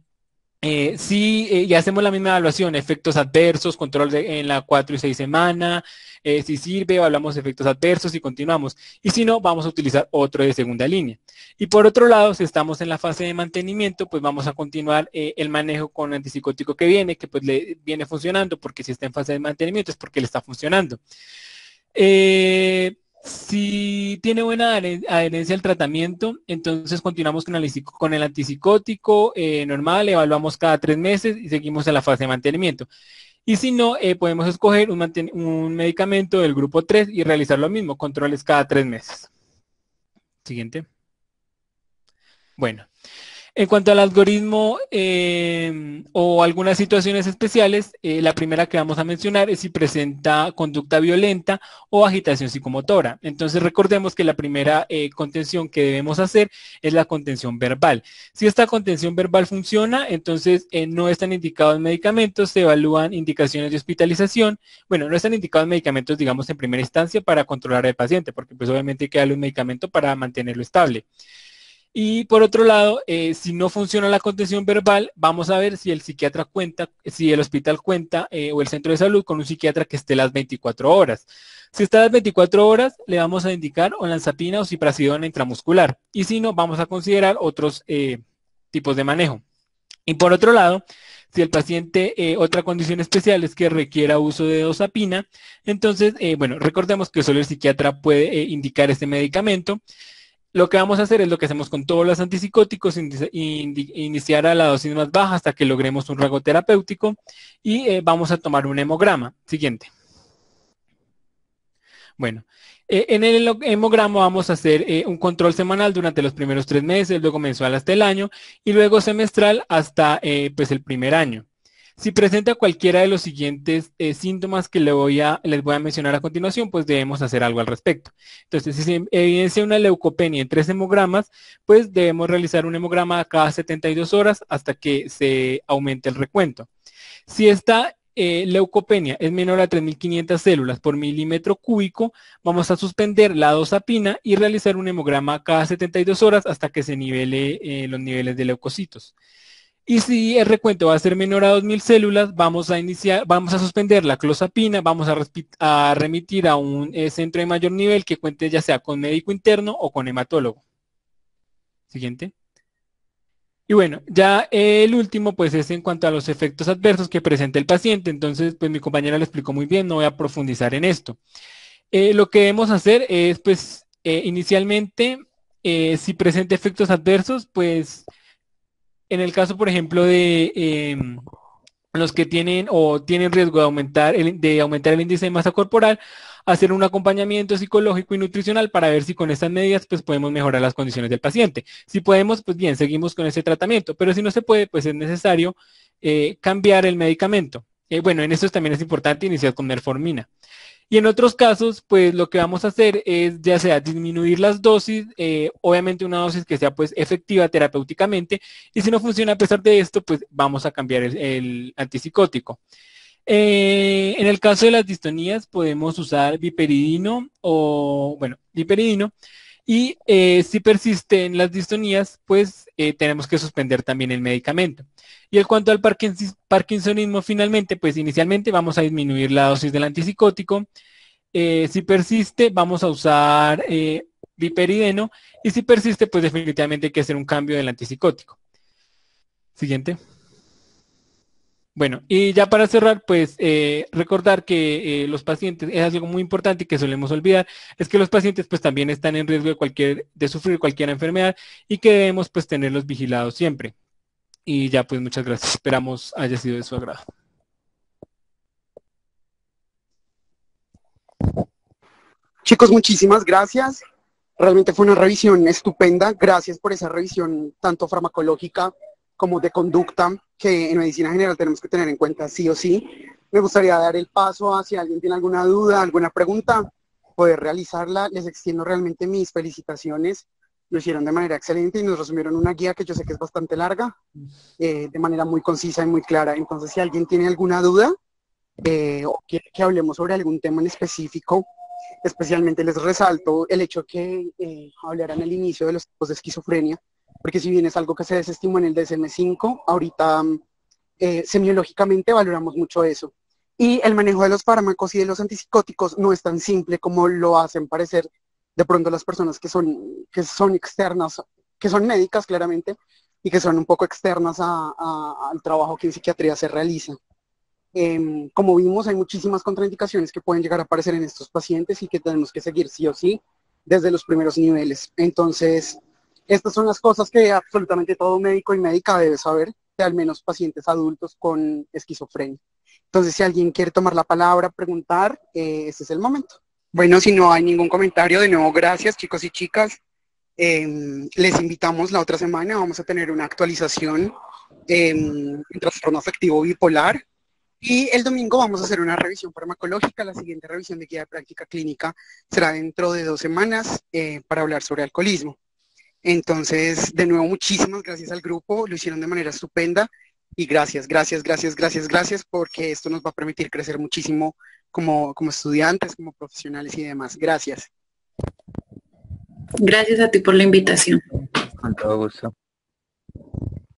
Si ya hacemos la misma evaluación, efectos adversos, control en la 4 y 6 semanas, si sirve, evaluamos efectos adversos y continuamos. Y si no, vamos a utilizar otro de segunda línea. Y por otro lado, si estamos en la fase de mantenimiento, pues vamos a continuar el manejo con antipsicótico que viene, que pues le viene funcionando, porque si está en fase de mantenimiento es porque le está funcionando. Si tiene buena adherencia al tratamiento, entonces continuamos con el antipsicótico normal, evaluamos cada 3 meses y seguimos en la fase de mantenimiento. Y si no, podemos escoger un medicamento del grupo 3 y realizar lo mismo, controles cada 3 meses. Siguiente. Bueno. En cuanto al algoritmo o algunas situaciones especiales, la primera que vamos a mencionar es si presenta conducta violenta o agitación psicomotora. Entonces recordemos que la primera contención que debemos hacer es la contención verbal. Si esta contención verbal funciona, entonces no están indicados medicamentos, se evalúan indicaciones de hospitalización. Bueno, no están indicados medicamentos, digamos, en primera instancia para controlar al paciente, porque pues obviamente hay que darle un medicamento para mantenerlo estable. Y por otro lado, si no funciona la contención verbal, vamos a ver si el psiquiatra cuenta, si el hospital cuenta o el centro de salud con un psiquiatra que esté las 24 horas. Si está las 24 horas, le vamos a indicar olanzapina o ciprasidona intramuscular. Y si no, vamos a considerar otros tipos de manejo. Y por otro lado, si el paciente, otra condición especial es que requiera uso de dosapina, entonces, bueno, recordemos que solo el psiquiatra puede indicar este medicamento. Lo que vamos a hacer es lo que hacemos con todos los antipsicóticos, iniciar a la dosis más baja hasta que logremos un rango terapéutico y vamos a tomar un hemograma. Siguiente. Bueno, en el hemograma vamos a hacer un control semanal durante los primeros 3 meses, luego mensual hasta el año y luego semestral hasta pues el primer año. Si presenta cualquiera de los siguientes síntomas que les voy a mencionar a continuación, pues debemos hacer algo al respecto. Entonces, si se evidencia una leucopenia en 3 hemogramas, pues debemos realizar un hemograma cada 72 horas hasta que se aumente el recuento. Si esta leucopenia es menor a 3.500 células por milímetro cúbico, vamos a suspender la dosapina y realizar un hemograma cada 72 horas hasta que se nivele los niveles de leucocitos. Y si el recuento va a ser menor a 2.000 células, vamos a suspender la clozapina, vamos a remitir a un centro de mayor nivel que cuente ya sea con médico interno o con hematólogo. Siguiente. Y bueno, ya el último pues es en cuanto a los efectos adversos que presenta el paciente. Entonces, pues mi compañera lo explicó muy bien, no voy a profundizar en esto. Lo que debemos hacer es pues inicialmente, si presenta efectos adversos, pues en el caso, por ejemplo, de los que tienen o tienen riesgo de aumentar el índice de masa corporal, hacer un acompañamiento psicológico y nutricional para ver si con estas medidas pues podemos mejorar las condiciones del paciente. Si podemos, pues bien, seguimos con ese tratamiento, pero si no se puede, pues es necesario cambiar el medicamento. Bueno, en esto también es importante iniciar con metformina. Y en otros casos, pues lo que vamos a hacer es ya sea disminuir las dosis, obviamente una dosis que sea pues efectiva terapéuticamente, y si no funciona a pesar de esto, pues vamos a cambiar el antipsicótico. En el caso de las distonías podemos usar viperidino y si persisten las distonías, pues tenemos que suspender también el medicamento. Y en cuanto al parkinsonismo, finalmente, pues inicialmente vamos a disminuir la dosis del antipsicótico. Si persiste, vamos a usar viperideno, y si persiste, pues definitivamente hay que hacer un cambio del antipsicótico. Siguiente. Bueno, y ya para cerrar, pues recordar que los pacientes, es algo muy importante y que solemos olvidar, es que los pacientes pues también están en riesgo de sufrir cualquier enfermedad y que debemos pues tenerlos vigilados siempre. Y ya pues muchas gracias, esperamos haya sido de su agrado. Chicos, muchísimas gracias. Realmente fue una revisión estupenda. Gracias por esa revisión tanto farmacológica como de conducta que en medicina general tenemos que tener en cuenta sí o sí. Me gustaría dar el paso a si alguien tiene alguna duda, alguna pregunta, poder realizarla. Les extiendo realmente mis felicitaciones. Lo hicieron de manera excelente y nos resumieron una guía que yo sé que es bastante larga, de manera muy concisa y muy clara. Entonces, si alguien tiene alguna duda o quiere que hablemos sobre algún tema en específico, especialmente les resalto el hecho que hablaran al inicio de los tipos de esquizofrenia, porque si bien es algo que se desestimó en el DSM-5, ahorita semiológicamente valoramos mucho eso. Y el manejo de los fármacos y de los antipsicóticos no es tan simple como lo hacen parecer de pronto las personas que son externas, que son médicas claramente, y que son un poco externas al trabajo que en psiquiatría se realiza. Como vimos, hay muchísimas contraindicaciones que pueden llegar a aparecer en estos pacientes y que tenemos que seguir sí o sí desde los primeros niveles. Entonces, estas son las cosas que absolutamente todo médico y médica debe saber, de al menos pacientes adultos con esquizofrenia. Entonces, si alguien quiere tomar la palabra, preguntar, este es el momento. Bueno, si no hay ningún comentario, de nuevo, gracias chicos y chicas. Les invitamos la otra semana, vamos a tener una actualización en trastorno afectivo bipolar. Y el domingo vamos a hacer una revisión farmacológica. La siguiente revisión de guía de práctica clínica será dentro de 2 semanas para hablar sobre alcoholismo. Entonces, de nuevo, muchísimas gracias al grupo, lo hicieron de manera estupenda y gracias, porque esto nos va a permitir crecer muchísimo como estudiantes, como profesionales y demás. Gracias. Gracias a ti por la invitación. Con todo gusto.